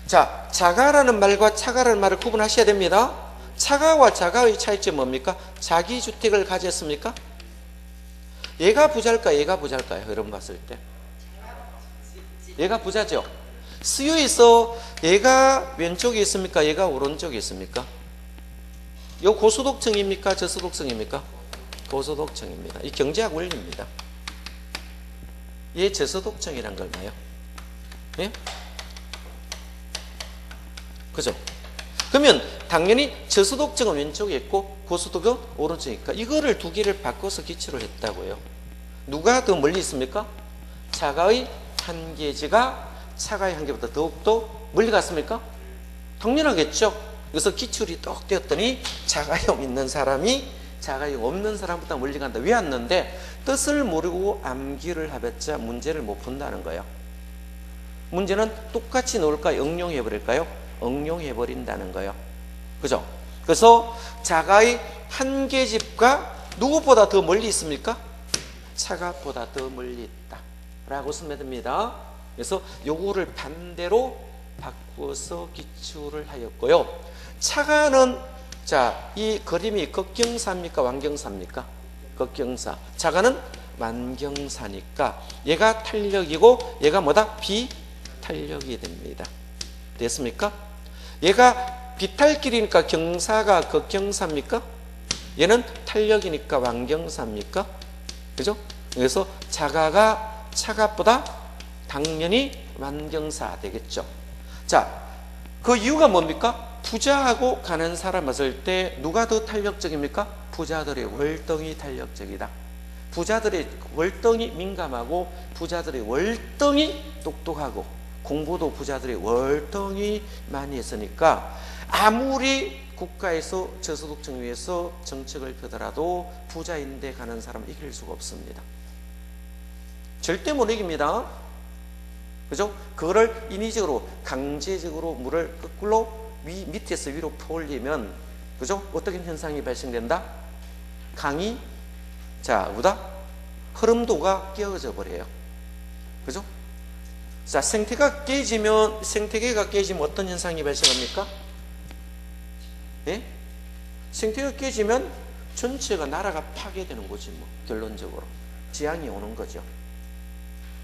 Speaker 1: 자, 자가라는 말과 차가라는 말을 구분하셔야 됩니다. 차가와 자가의 차이점이 뭡니까? 자기 주택을 가졌습니까? 얘가 부자일까? 얘가 부자일까요? 여러분 봤을 때 얘가 부자죠. 수요에서 얘가 왼쪽에 있습니까? 얘가 오른쪽에 있습니까? 요 고소득층입니까? 저소득층입니까? 고소득층입니다. 이 경제학 원리입니다. 얘 저소득층이란 걸 봐요. 예? 그죠? 그러면 당연히 저소득층은 왼쪽에 있고 고소득은 오른쪽이니까 이거를 두 개를 바꿔서 기출을 했다고요. 누가 더 멀리 있습니까? 자가의 한계지가 차가의 한계보다 더욱더 멀리 갔습니까? 당연하겠죠. 그래서 기출이 똑 되었더니 자가용 있는 사람이 자가용 없는 사람보다 멀리 간다. 왜 왔는데 뜻을 모르고 암기를 하봤자 문제를 못 푼다는 거예요. 문제는 똑같이 놓을까요? 응용해버릴까요? 응용해버린다는 거예요. 그죠? 그래서 자가의 한계집과 누구보다 더 멀리 있습니까? 차가보다 더 멀리 있다 라고 쓰면 됩니다. 그래서 요거를 반대로 바꾸어서 기출을 하였고요. 차가는 자, 이 그림이 극경사입니까? 완경사입니까? 극경사. 자가는 완경사니까 얘가 탄력이고 얘가 뭐다? 비탄력이 됩니다. 됐습니까? 얘가 비탈길이니까 경사가 극경사입니까? 얘는 탄력이니까 완경사입니까? 그죠? 그래서 자가가 차가보다 당연히 완경사 되겠죠. 자, 그 이유가 뭡니까? 부자하고 가는 사람 봤을 때 누가 더 탄력적입니까? 부자들의 월등히 탄력적이다. 부자들의 월등히 민감하고 부자들의 월등히 똑똑하고 공부도 부자들이 월등히 많이 했으니까 아무리 국가에서 저소득층 위해서 정책을 펴더라도 부자인데 가는 사람은 이길 수가 없습니다. 절대 못 이깁니다. 그죠? 그거를 인위적으로 강제적으로 물을 거꾸로 밑에서 위로 퍼올리면 그죠? 어떤 현상이 발생된다? 강이 자 뭐다? 흐름도가 깨어져 버려요. 그죠? 자, 생태계가 깨지면 어떤 현상이 발생합니까? 예? 생태계가 깨지면 전체가 나라가 파괴되는 거지 뭐 결론적으로 재앙이 오는 거죠.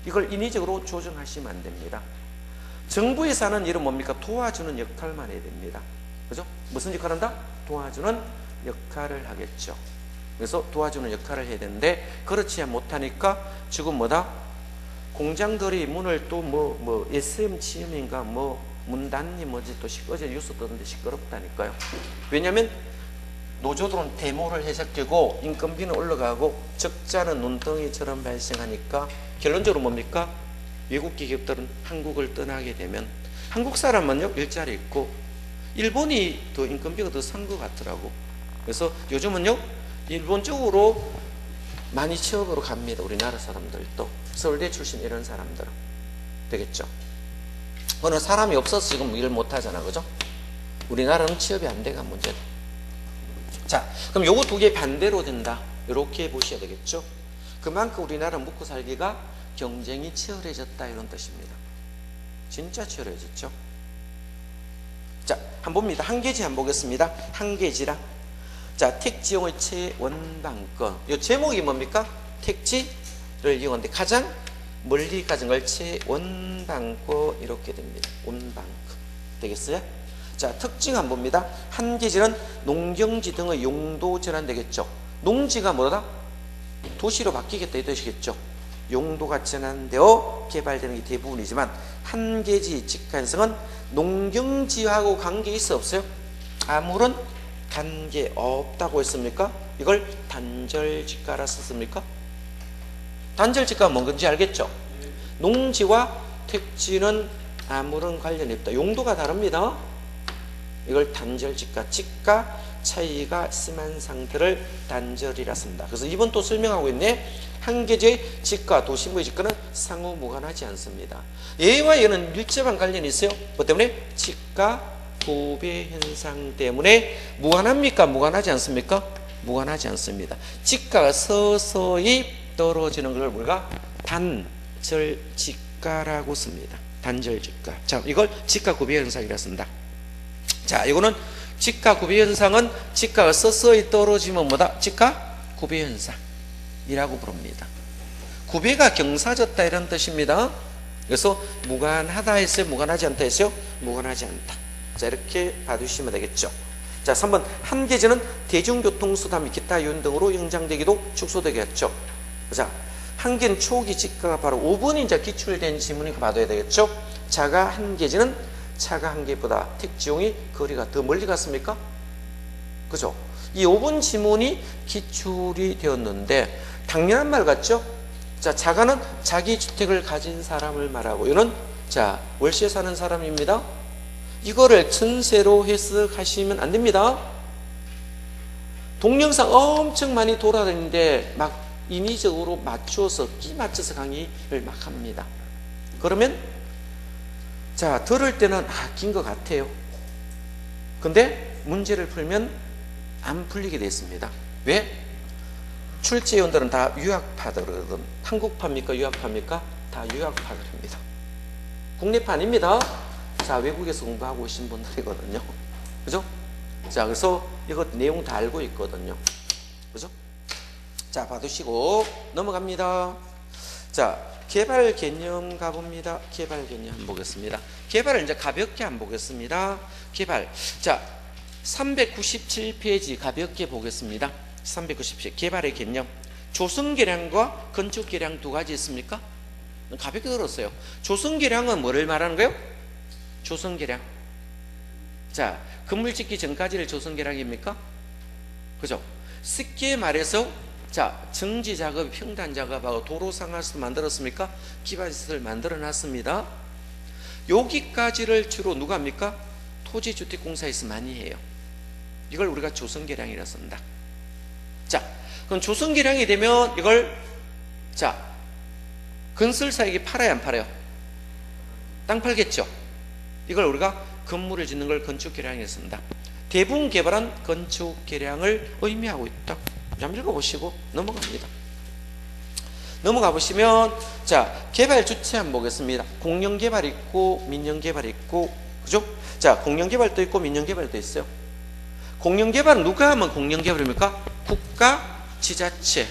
Speaker 1: 이걸 인위적으로 조정하시면 안 됩니다. 정부에서 하는 일은 뭡니까? 도와주는 역할만 해야 됩니다. 그죠? 무슨 역할을 한다? 도와주는 역할을 하겠죠. 그래서 도와주는 역할을 해야 되는데 그렇지 못하니까 지금 뭐다? 공장들이 문을 또 SM 치음인가 문단니 뭐지 또 어제 뉴스 뜨는데 시끄럽다니까요. 왜냐하면 노조들은 데모를 해석되고 인건비는 올라가고 적자는 눈덩이처럼 발생하니까 결론적으로 뭡니까? 외국 기업들은 한국을 떠나게 되면 한국 사람은요 일자리 있고 일본이 더 인건비가 더 싼 것 같더라고. 그래서 요즘은요 일본 쪽으로 많이 취업으로 갑니다. 우리나라 사람들도 서울대 출신 이런 사람들은 되겠죠. 어느 사람이 없어서 지금 일을 못하잖아. 그죠? 우리나라는 취업이 안 돼가 문제다. 자, 그럼 요거 두 개 반대로 된다. 이렇게 보셔야 되겠죠. 그만큼 우리나라 묵고 살기가 경쟁이 치열해졌다 이런 뜻입니다. 진짜 치열해졌죠. 자, 한번 봅니다. 한계지 한번 보겠습니다. 한계지라. 자, 택지용의 최원방권. 요 제목이 뭡니까? 택지를 이용하는데 가장 멀리 가진 걸 최원방권 이렇게 됩니다. 원방권 되겠어요? 자, 특징 한번 봅니다. 한계지는 농경지 등의 용도 전환되겠죠. 농지가 뭐다? 도시로 바뀌겠다 이 뜻이겠죠. 용도가 전환되어 개발되는 게 대부분이지만 한계지 직관성은 농경지하고 관계 있어 없어요? 아무런 관계 없다고 했습니까? 이걸 단절지가라 썼습니까? 단절지가가 뭔지 알겠죠? 농지와 택지는 아무런 관련이 없다. 용도가 다릅니다. 이걸 단절지가, 지가 차이가 심한 상태를 단절이라 씁니다. 그래서 이번 또 설명하고 있네. 한 계제의 지가, 도심부의 지가는 상호 무관하지 않습니다. 얘와 얘는 밀접한 관련이 있어요. 뭐 때문에? 지가 구배 현상 때문에 무관합니까? 무관하지 않습니까? 무관하지 않습니다. 지가가 서서히 떨어지는 걸 우리가 단절지가라고 씁니다. 단절지가. 자, 이걸 지가 구배 현상이라 씁니다. 자, 이거는 지가 구배 현상은 지가가 서서히 떨어지면 뭐다? 지가 구배 현상이라고 부릅니다. 구배가 경사졌다 이런 뜻입니다. 그래서 무관하다 했어요? 무관하지 않다 했어요? 무관하지 않다. 자, 이렇게 봐두시면 되겠죠. 자, 3번 한 계제는 대중교통수단 및 기타 요인 등으로 연장되기도 축소되겠죠. 자, 한 개는 초기 지가가 바로 5번이 이제 기출된 지문이니까 봐둬야 되겠죠. 자가 한 계제는 차가 한 개보다 택지용이 거리가 더 멀리 갔습니까? 그죠? 이 5번 지문이 기출이 되었는데 당연한 말 같죠? 자, 자가는 자기 주택을 가진 사람을 말하고 이는 자, 월시에 사는 사람입니다. 이거를 전세로 해석하시면 안 됩니다. 동영상 엄청 많이 돌아다니는데 막 인위적으로 맞춰서 끼 맞춰서 강의를 막 합니다. 그러면 자, 들을 때는 긴 것 같아요. 근데 문제를 풀면 안 풀리게 됐습니다. 왜? 출제위원들은 다 유학파들이거든. 한국파입니까? 유학파입니까? 다 유학파들입니다. 국내파 아닙니다. 자, 외국에서 공부하고 오신 분들이거든요. 그죠? 자, 그래서 이거 내용 다 알고 있거든요. 그죠? 자, 봐두시고 넘어갑니다. 자, 개발 개념 가봅니다. 개발 개념 한번 보겠습니다. 개발을 이제 가볍게 한번 보겠습니다. 개발. 자, 397페이지 가볍게 보겠습니다. 397 개발의 개념. 조성계량과 건축계량 두 가지 있습니까? 가볍게 들었어요. 조성계량은 뭐를 말하는 거예요? 조성계량. 자, 건물 짓기 전까지를 조성계량입니까? 그죠? 쉽게 말해서 자, 정지 작업, 평단 작업하고 도로 상하수도 만들었습니까? 기반시설 만들어 놨습니다. 여기까지를 주로 누가 합니까? 토지주택공사에서 많이 해요. 이걸 우리가 조성계량이라 쓴다. 자, 그럼 조성계량이 되면 이걸 자, 건설사에게 팔아야 안 팔아요? 땅 팔겠죠? 이걸 우리가 건물을 짓는 걸 건축계량이라 쓴다. 대부분 개발은 건축계량을 의미하고 있다. 한번 읽어보시고 넘어갑니다. 넘어가 보시면 자, 개발 주체 한번 보겠습니다. 공영개발 있고 민영개발 있고 그죠? 자, 공영개발도 있고 민영개발도 있어요. 공영개발은 누가 하면 공영개발입니까? 국가, 지자체,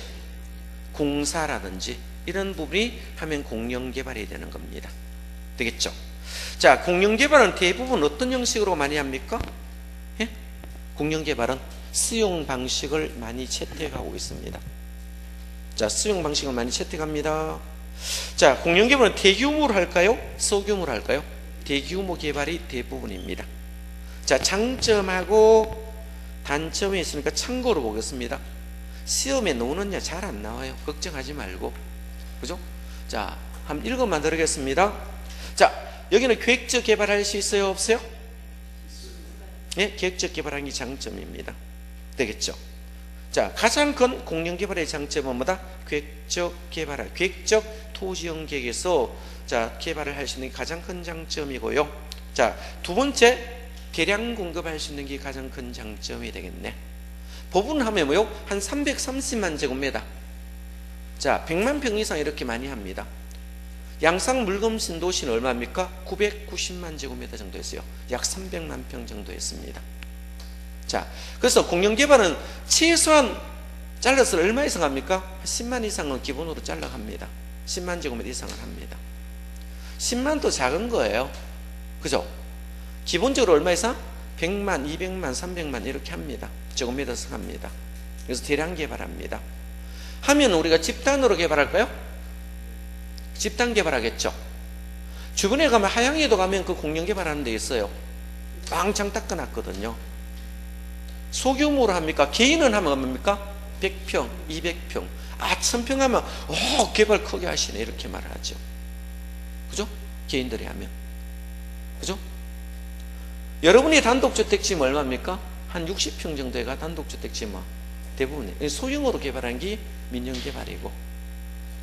Speaker 1: 공사라든지 이런 부분이 하면 공영개발이 되는 겁니다. 되겠죠? 자, 공영개발은 대부분 어떤 형식으로 많이 합니까? 예? 공영개발은 수용 방식을 많이 채택하고 있습니다. 자, 수용 방식을 많이 채택합니다. 자, 공영개발은 대규모로 할까요? 소규모로 할까요? 대규모 개발이 대부분입니다. 자, 장점하고 단점이 있으니까 참고로 보겠습니다. 시험에 나오느냐 잘 안 나와요. 걱정하지 말고. 그죠? 자, 한번 읽어만 드리겠습니다. 자, 여기는 계획적 개발할 수 있어요? 없어요? 네, 계획적 개발하는 게 장점입니다. 되겠죠? 자, 가장 큰 공영개발의 장점은 뭐다? 계획적 개발할, 계획적 토지형 계획에서 자, 개발을 할 수 있는 게 가장 큰 장점이고요. 자, 두 번째, 계량 공급할 수 있는 게 가장 큰 장점이 되겠네. 법운하면 뭐요? 한 330만 제곱미터. 자, 100만 평 이상 이렇게 많이 합니다. 양상 물금 신도시는 얼마입니까? 990만 제곱미터 정도 했어요. 약 300만 평 정도 했습니다. 자, 그래서 공영개발은 최소한 잘라서 얼마 이상 합니까? 10만 이상은 기본으로 잘라갑니다. 10만 제곱미터 이상을 합니다. 10만도 작은 거예요. 그죠? 기본적으로 얼마 이상? 100만, 200만, 300만 이렇게 합니다. 제곱미터씩 합니다. 그래서 대량 개발합니다. 하면 우리가 집단으로 개발할까요? 집단 개발하겠죠. 주변에 가면 하양에도 가면 그 공영 개발하는 데 있어요. 빵창 닦아놨거든요. 소규모로 합니까? 개인은 하면 뭡니까? 100평, 200평. 천평하면 개발 크게 하시네 이렇게 말하죠. 그죠? 개인들이 하면. 그죠? 여러분이 단독주택지면 얼마입니까? 한 60평 정도가 단독주택지면 대부분이 소형으로 개발한 게 민영개발이고,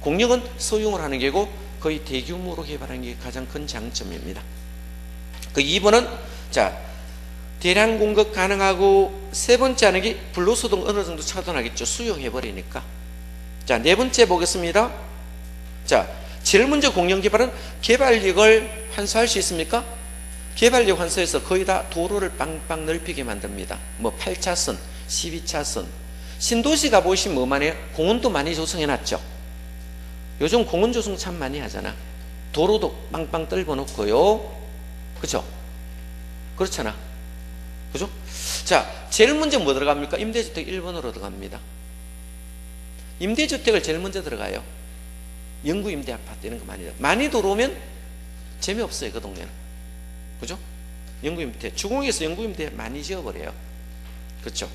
Speaker 1: 공영은 소형으로 하는 게고 거의 대규모로 개발한 게 가장 큰 장점입니다. 그 2번은 대량 공급 가능하고, 세 번째 하는 게 불로소득 어느 정도 차단하겠죠. 수용해버리니까. 네 번째 보겠습니다. 제일 먼저 공영개발은 개발력을 환수할 수 있습니까? 개발력 환수해서 거의 다 도로를 빵빵 넓히게 만듭니다. 8차선, 12차선. 신도시 가보시면 뭐만 해요? 공원도 많이 조성해놨죠. 요즘 공원 조성 참 많이 하잖아. 도로도 빵빵 뚫어 놓고요. 그죠? 그렇잖아. 그죠? 제일 먼저 뭐 들어갑니까? 임대주택 1번으로 들어갑니다. 임대주택을 제일 먼저 들어가요. 영구 임대 아파트 이런 거 많이 들어오면 재미없어요, 그 동네는. 그죠? 영구 임대, 주공에서 영구 임대 많이 지어버려요. 그렇죠?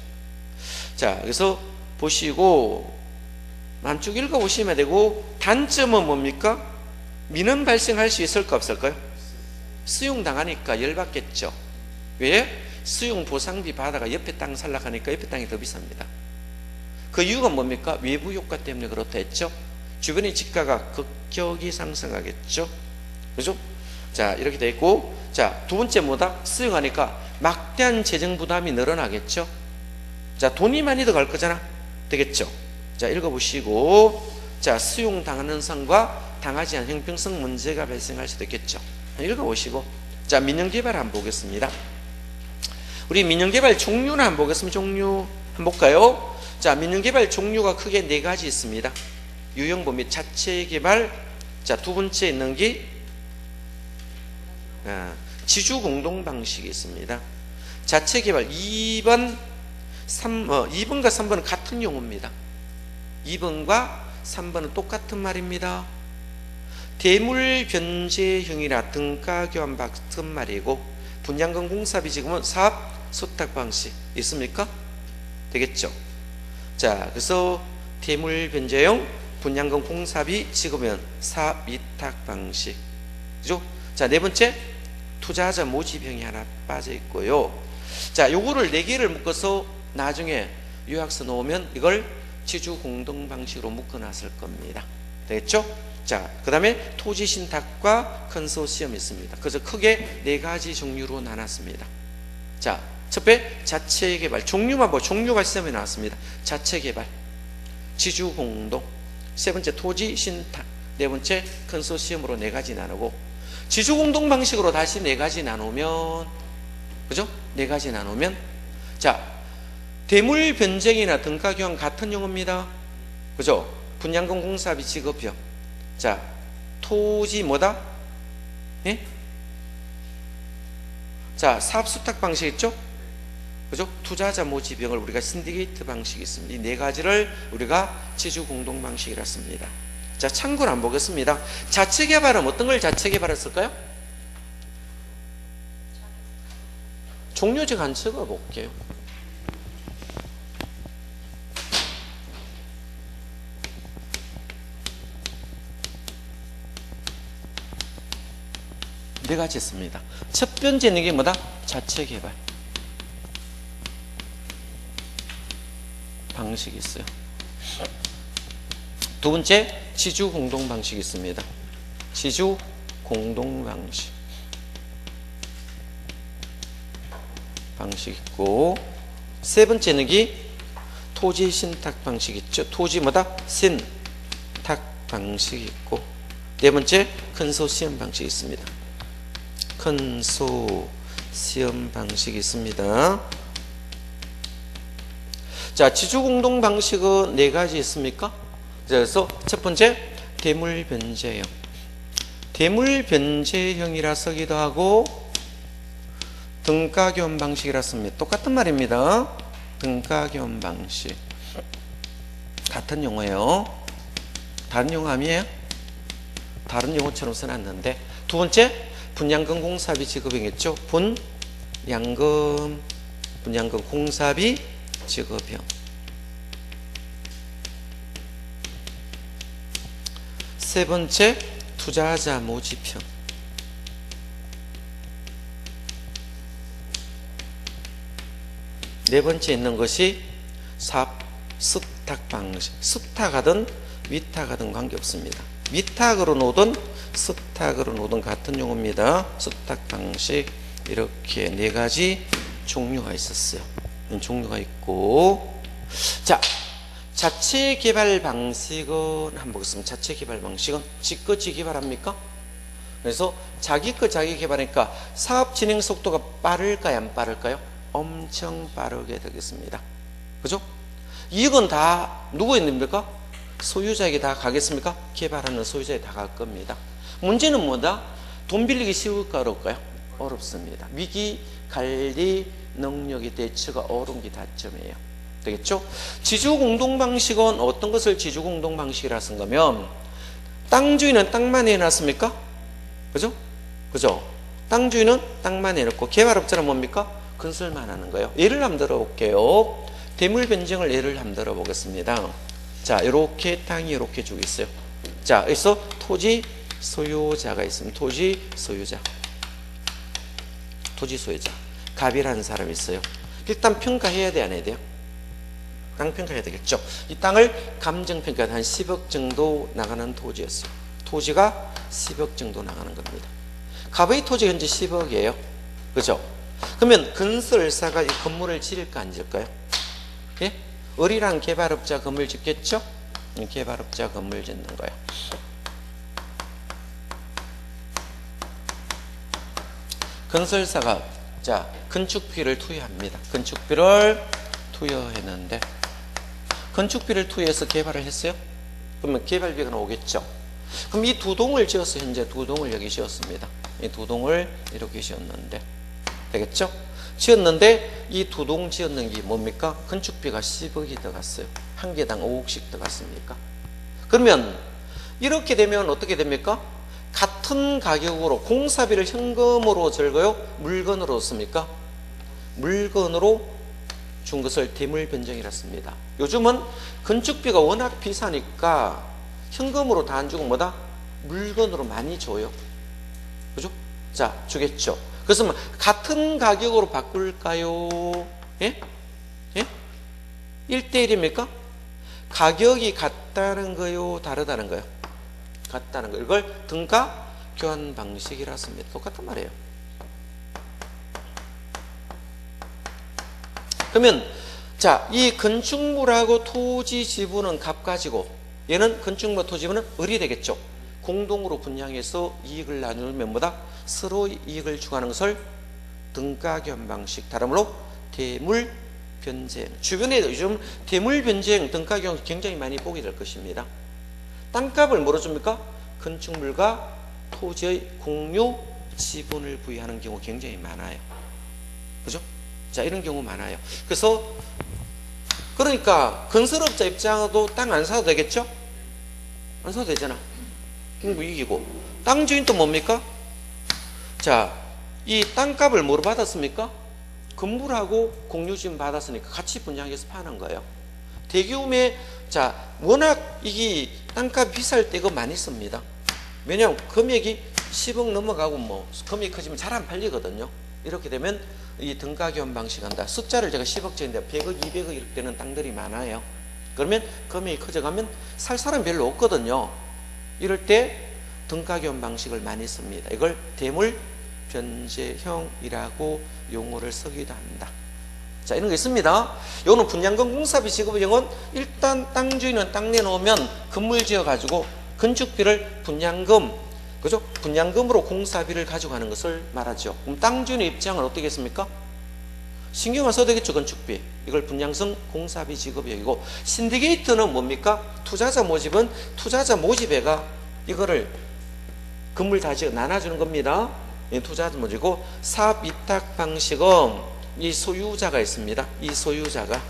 Speaker 1: 그래서 보시고 쭉 읽어보시면 되고, 단점은 뭡니까? 민원 발생할 수 있을까 없을까요? 수용당하니까 열받겠죠. 왜? 수용 보상비 받아가 옆에 땅 살락하니까 옆에 땅이 더 비쌉니다. 그 이유가 뭡니까? 외부 효과 때문에 그렇다 했죠. 주변의 집가가 급격히 상승하겠죠. 그죠? 이렇게 돼 있고, 두 번째 뭐다? 수용하니까 막대한 재정 부담이 늘어나겠죠. 돈이 많이 들어갈 거잖아. 되겠죠. 읽어보시고, 수용당하는 성과 당하지 않은 형평성 문제가 발생할 수도 있겠죠. 읽어보시고, 민영개발 한번 보겠습니다. 우리 민영개발 종류는 한번 보겠습니다. 종류 한번 볼까요? 민영개발 종류가 크게 4가지 있습니다. 유형부 및 자체개발. 두 번째 있는 게 지주공동 방식이 있습니다. 자체개발 2번과 3번은 같은 용어입니다. 2번과 3번은 똑같은 말입니다. 대물 변제형이나 등가 교환 같은 말이고, 분양금 공사비 지금은 사업 소탁 방식 있습니까? 되겠죠. 그래서 대물 변제형, 분양금 공사비 지급은 사업 위탁 방식. 그죠? 네 번째, 투자자 모집형이 하나 빠져 있고요. 요거를 4개를 묶어서 나중에 요약서 놓으면 이걸 지주 공동 방식으로 묶어놨을 겁니다. 되겠죠? 그 다음에 토지 신탁과 컨소시엄이 있습니다. 그래서 크게 4가지 종류로 나눴습니다. 첫 번째, 자체 개발. 종류만 종류가 시험에 나왔습니다. 자체 개발, 지주 공동. 세 번째, 토지 신탁. 네 번째, 컨소시엄으로 4가지 나누고, 지주 공동 방식으로 다시 4가지 나누면, 그죠? 4가지 나누면, 대물 변쟁이나 등가 교환 같은 용어입니다. 그죠? 분양금 공사비 지급형. 토지 뭐다? 예? 사업 수탁 방식 있죠? 그죠? 투자자 모집형을 우리가 신디게이트 방식이 있습니다. 이 4가지를 우리가 지주 공동 방식이라 씁니다. 참고로 한번 보겠습니다. 자체 개발은 어떤 걸 자체 개발했을까요? 종류적 한 적어 볼게요. 네 가지 있습니다. 첫 번째는 게 뭐다? 자체 개발 방식이 있어요. 두 번째, 지주 공동 방식이 있습니다. 지주 공동 방식 있고, 세 번째는 게 토지 신탁 방식 있죠. 토지 뭐다? 신탁 방식이 있고, 네 번째, 컨소시엄 방식이 있습니다. 컨소시엄 방식이 있습니다. 지주 공동 방식은 4가지 있습니까? 그래서 첫 번째, 대물 변제형. 대물 변제형이라 쓰기도 하고, 등가 교환 방식이라 씁니다. 똑같은 말입니다. 등가 교환 방식. 같은 용어예요. 다른 용어 아니에요? 다른 용어처럼 써놨는데. 두 번째, 분양금 공사비 지급형이겠죠. 분양금 공사비 지급형. 세 번째 투자자 모집형. 네 번째 있는 것이 사업 스탁 방식. 스탁하든 위탁하든 관계없습니다. 위탁으로 놓든 스탁으로 놓든 같은 용어입니다. 스탁 방식. 이렇게 네 가지 종류가 있었어요. 종류가 있고, 자, 자체 개발 방식은 한번 보겠습니다. 자체 개발 방식은 지 거 지 개발합니까? 그래서 자기 거 자기 개발하니까 사업 진행 속도가 빠를까요, 안 빠를까요? 엄청 빠르게 되겠습니다. 그죠? 이익은 다 누구에 있습니까? 소유자에게 다 가겠습니까? 개발하는 소유자에게 다 갈 겁니다. 문제는 뭐다? 돈 빌리기 쉬울까 어려울까요? 어렵습니다. 위기 관리 능력이 대처가 어려운 게 다점이에요. 되겠죠? 지주 공동 방식은 어떤 것을 지주 공동 방식이라 쓴 거면, 땅 주인은 땅만 해놨습니까? 그죠? 그죠? 땅 주인은 땅만 해놓고 개발업자는 뭡니까? 건설만 하는 거예요. 예를 한번 들어볼게요. 대물 변경을 예를 한번 들어보겠습니다. 자, 이렇게 땅이 이렇게 쭉 있어요. 자, 그래서 토지 소유자가 있습니다. 토지 소유자. 토지 소유자. 갑이라는 사람이 있어요. 일단 평가해야 돼, 안 해야 돼요? 땅 평가해야 되겠죠. 이 땅을 감정평가 한 10억 정도 나가는 토지였어요. 토지가 10억 정도 나가는 겁니다. 갑의 토지 현재 10억이에요. 그죠? 그러면 건설사가 이 건물을 지을까 안 지을까요? 예? 을이랑 개발업자 건물 짓겠죠? 개발업자 건물 짓는 거예요. 건설사가 자 건축비를 투여합니다. 건축비를 투여했는데, 건축비를 투여해서 개발을 했어요? 그러면 개발비가 나오겠죠. 그럼 이 두 동을 지어서 현재 두 동을 여기 지었습니다. 이 두 동을 이렇게 지었는데, 되겠죠? 지었는데 이 두 동 지었는 게 뭡니까? 건축비가 10억이 들어갔어요. 한 개당 5억씩 들어갔습니까? 그러면 이렇게 되면 어떻게 됩니까? 같은 가격으로 공사비를 현금으로 절거요? 물건으로 씁니까? 물건으로 준 것을 대물 변정이라 씁니다. 요즘은 건축비가 워낙 비싸니까 현금으로 다 안 주고 뭐다? 물건으로 많이 줘요. 그죠? 자, 주겠죠. 그래서 같은 가격으로 바꿀까요? 예? 예? 1대1입니까? 가격이 같다는 거요? 다르다는 거요? 같다는 거. 이걸 등가 교환 방식이라 씁니다. 똑같은 말이에요. 그러면 자, 이 건축물하고 토지 지분은 값 가지고, 얘는 건축물 토지 지분은 을이 되겠죠. 공동으로 분양해서 이익을 나누면 뭐다? 서로 이익을 추구하는 것을 등가 교환 방식, 다름으로 대물 변제행. 주변에 요즘 대물 변제행, 등가 교환 굉장히 많이 보게 될 것입니다. 땅값을 뭐로 줍니까? 건축물과 토지의 공유 지분을 부여하는 경우 굉장히 많아요. 그죠? 자, 이런 경우 많아요. 그래서 그러니까 건설업자 입장도 땅 안 사도 되겠죠? 안 사도 되잖아. 이기고. 땅 주인도 뭡니까? 자, 이 땅값을 뭐로 받았습니까? 건물하고 공유 지분 받았으니까 같이 분양해서 파는 거예요. 대기업에 자, 워낙 이게 땅값 비쌀 때 이거 많이 씁니다. 왜냐하면 금액이 10억 넘어가고 뭐 금액이 커지면 잘 안 팔리거든요. 이렇게 되면 이 등가 교환 방식 한다. 숫자를 제가 10억짜리인데 100억, 200억 이렇게 되는 땅들이 많아요. 그러면 금액이 커져가면 살 사람이 별로 없거든요. 이럴 때 등가 교환 방식을 많이 씁니다. 이걸 대물 변제형이라고 용어를 쓰기도 합니다. 자, 이런 거 있습니다. 요거는 분양금 공사비 지급형은 일단 땅 주인은 땅 내놓으면 건물 지어 가지고 건축비를 분양금, 그죠? 분양금으로 공사비를 가져가는 것을 말하죠. 그럼 땅 주인의 입장은 어떻게 했습니까? 신경 안 써도 되겠죠, 건축비. 이걸 분양성 공사비 지급형이고, 신디게이트는 뭡니까? 투자자 모집은 투자자 모집회가 이거를 건물 다 지어 나눠주는 겁니다. 투자자 모집이고, 사업 위탁 방식은 이 소유자가 있습니다. 이 소유자가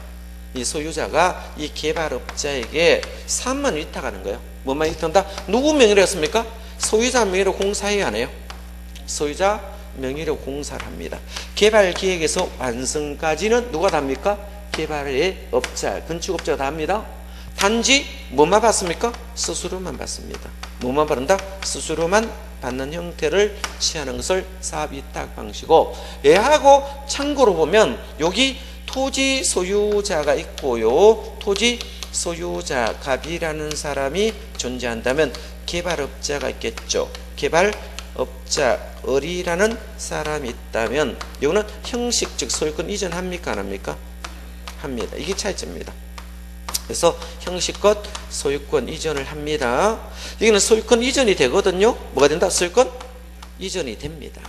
Speaker 1: 이 개발업자에게 사업만 위탁하는 거예요. 뭐만 위탁한다? 누구 명의로 했습니까? 소유자 명의로 공사해야 하네요. 소유자 명의로 공사를 합니다. 개발 기획에서 완성까지는 누가 다 합니까? 개발의 업자, 건축업자가 다 합니다. 단지 뭐만 받습니까? 수수료만 받습니다. 뭐만 받는다? 수수료만 받는 형태를 취하는 것을 사업위탁 방식이고, 얘하고 참고로 보면 여기 토지 소유자가 있고요, 토지 소유자 갑이라는 사람이 존재한다면 개발업자가 있겠죠. 개발업자 을이라는 사람이 있다면 이거는 형식적 소유권 이전합니까 안 합니까? 합니다. 이게 차이점입니다. 그래서 형식껏 소유권 이전을 합니다. 이거는 소유권 이전이 되거든요. 뭐가 된다? 소유권 이전이 됩니다.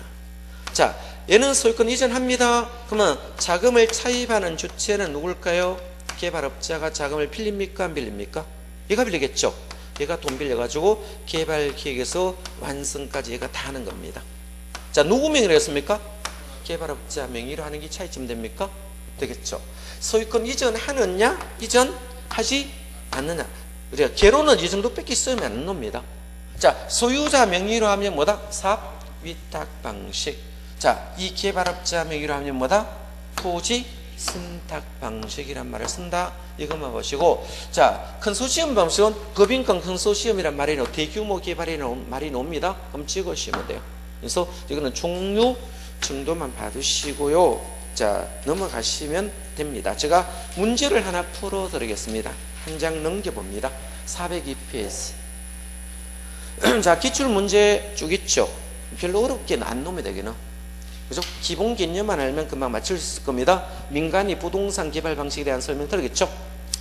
Speaker 1: 자, 얘는 소유권 이전합니다. 그러면 자금을 차입하는 주체는 누굴까요? 개발업자가 자금을 빌립니까? 안 빌립니까? 얘가 빌리겠죠. 얘가 돈 빌려가지고 개발기획에서 완성까지 얘가 다 하는 겁니다. 자, 누구 명의로 했습니까? 개발업자 명의로 하는 게 차이점 됩니까? 되겠죠. 소유권 이전하느냐, 이전하지 않느냐. 우리가 개로는 이 정도 뺏기 쓰면 안 놉니다. 자, 소유자 명의로 하면 뭐다? 사업 위탁 방식. 자, 이 개발업자 명의로 하면 뭐다? 토지 신탁 방식이란 말을 쓴다. 이것만 보시고, 자, 컨소시엄 방식은 법인권 컨소시엄이란 말이 나오고 대규모 개발이라는 말이 나옵니다. 그럼 찍으시면 돼요. 그래서 이거는 종류 정도만 받으시고요. 자, 넘어가시면 됩니다. 제가 문제를 하나 풀어 드리겠습니다. 한 장 넘겨봅니다. 402페이지. 자, 기출문제 쭉 있죠. 별로 어렵게는 안 놈이 되기는. 그죠? 기본 개념만 알면 금방 맞출 수 있을 겁니다. 민간이 부동산 개발 방식에 대한 설명 들었겠죠?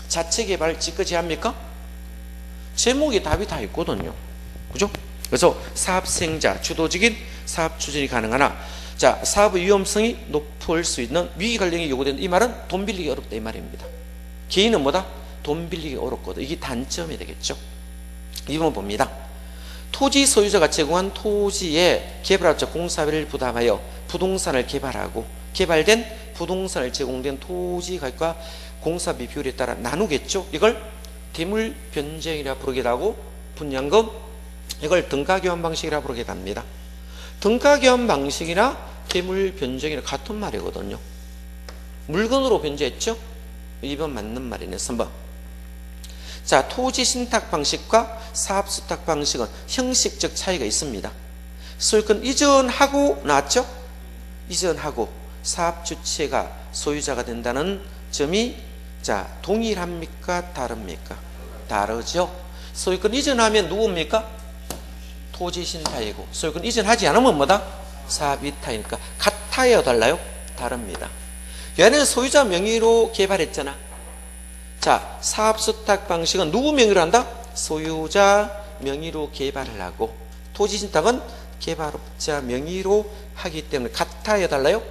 Speaker 1: 자체 개발 지그지 합니까? 제목이 답이 다 있거든요. 그죠? 그래서 사업생자, 주도적인 사업 추진이 가능하나, 자, 사업의 위험성이 높을 수 있는 위기 관리이 요구되는, 이 말은 돈 빌리기 어렵다 이 말입니다. 개인은 뭐다? 돈 빌리기 어렵거든. 이게 단점이 되겠죠. 2번 봅니다. 토지 소유자가 제공한 토지에 개발업자 공사비를 부담하여 부동산을 개발하고 개발된 부동산을 제공된 토지 가격과 공사비 비율에 따라 나누겠죠. 이걸 대물 변제이라 부르기도 하고, 분양금, 이걸 등가교환 방식이라 부르기도 합니다. 등가교환 방식이나 대물 변제이나 같은 말이거든요. 물건으로 변제했죠. 2번 맞는 말이네. 3번. 자, 토지 신탁 방식과 사업 수탁 방식은 형식적 차이가 있습니다. 소유권 이전하고 나왔죠? 이전하고 사업 주체가 소유자가 된다는 점이, 자, 동일합니까? 다릅니까? 다르죠? 소유권 이전하면 누굽니까? 토지 신탁이고, 소유권 이전하지 않으면 뭐다? 사업 위탁이니까. 같아요? 달라요? 다릅니다. 얘는 소유자 명의로 개발했잖아. 자, 사업 수탁 방식은 누구 명의로 한다? 소유자 명의로 개발을 하고, 토지 신탁은 개발업자 명의로 하기 때문에 같아요? 달라요?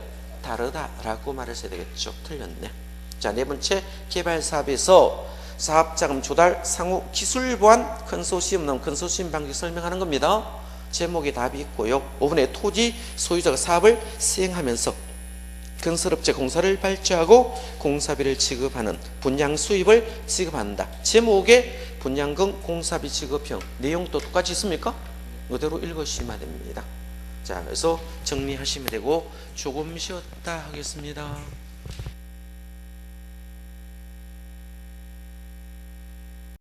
Speaker 1: 다르다라고 말하셔야 되겠죠. 틀렸네. 자, 네 번째, 개발 사업에서 사업자금 조달, 상호 기술 보완, 컨소시엄 등 컨소시엄 방식 설명하는 겁니다. 제목에 답이 있고요. 5번에 토지 소유자가 사업을 시행하면서 건설업체 공사를 발주하고 공사비를 지급하는 분양 수입을 지급한다. 제목에 분양금 공사비 지급형 내용도 똑같이 있습니까? 그대로 읽으시면 됩니다. 자, 그래서 정리하시면 되고, 조금 쉬었다 하겠습니다.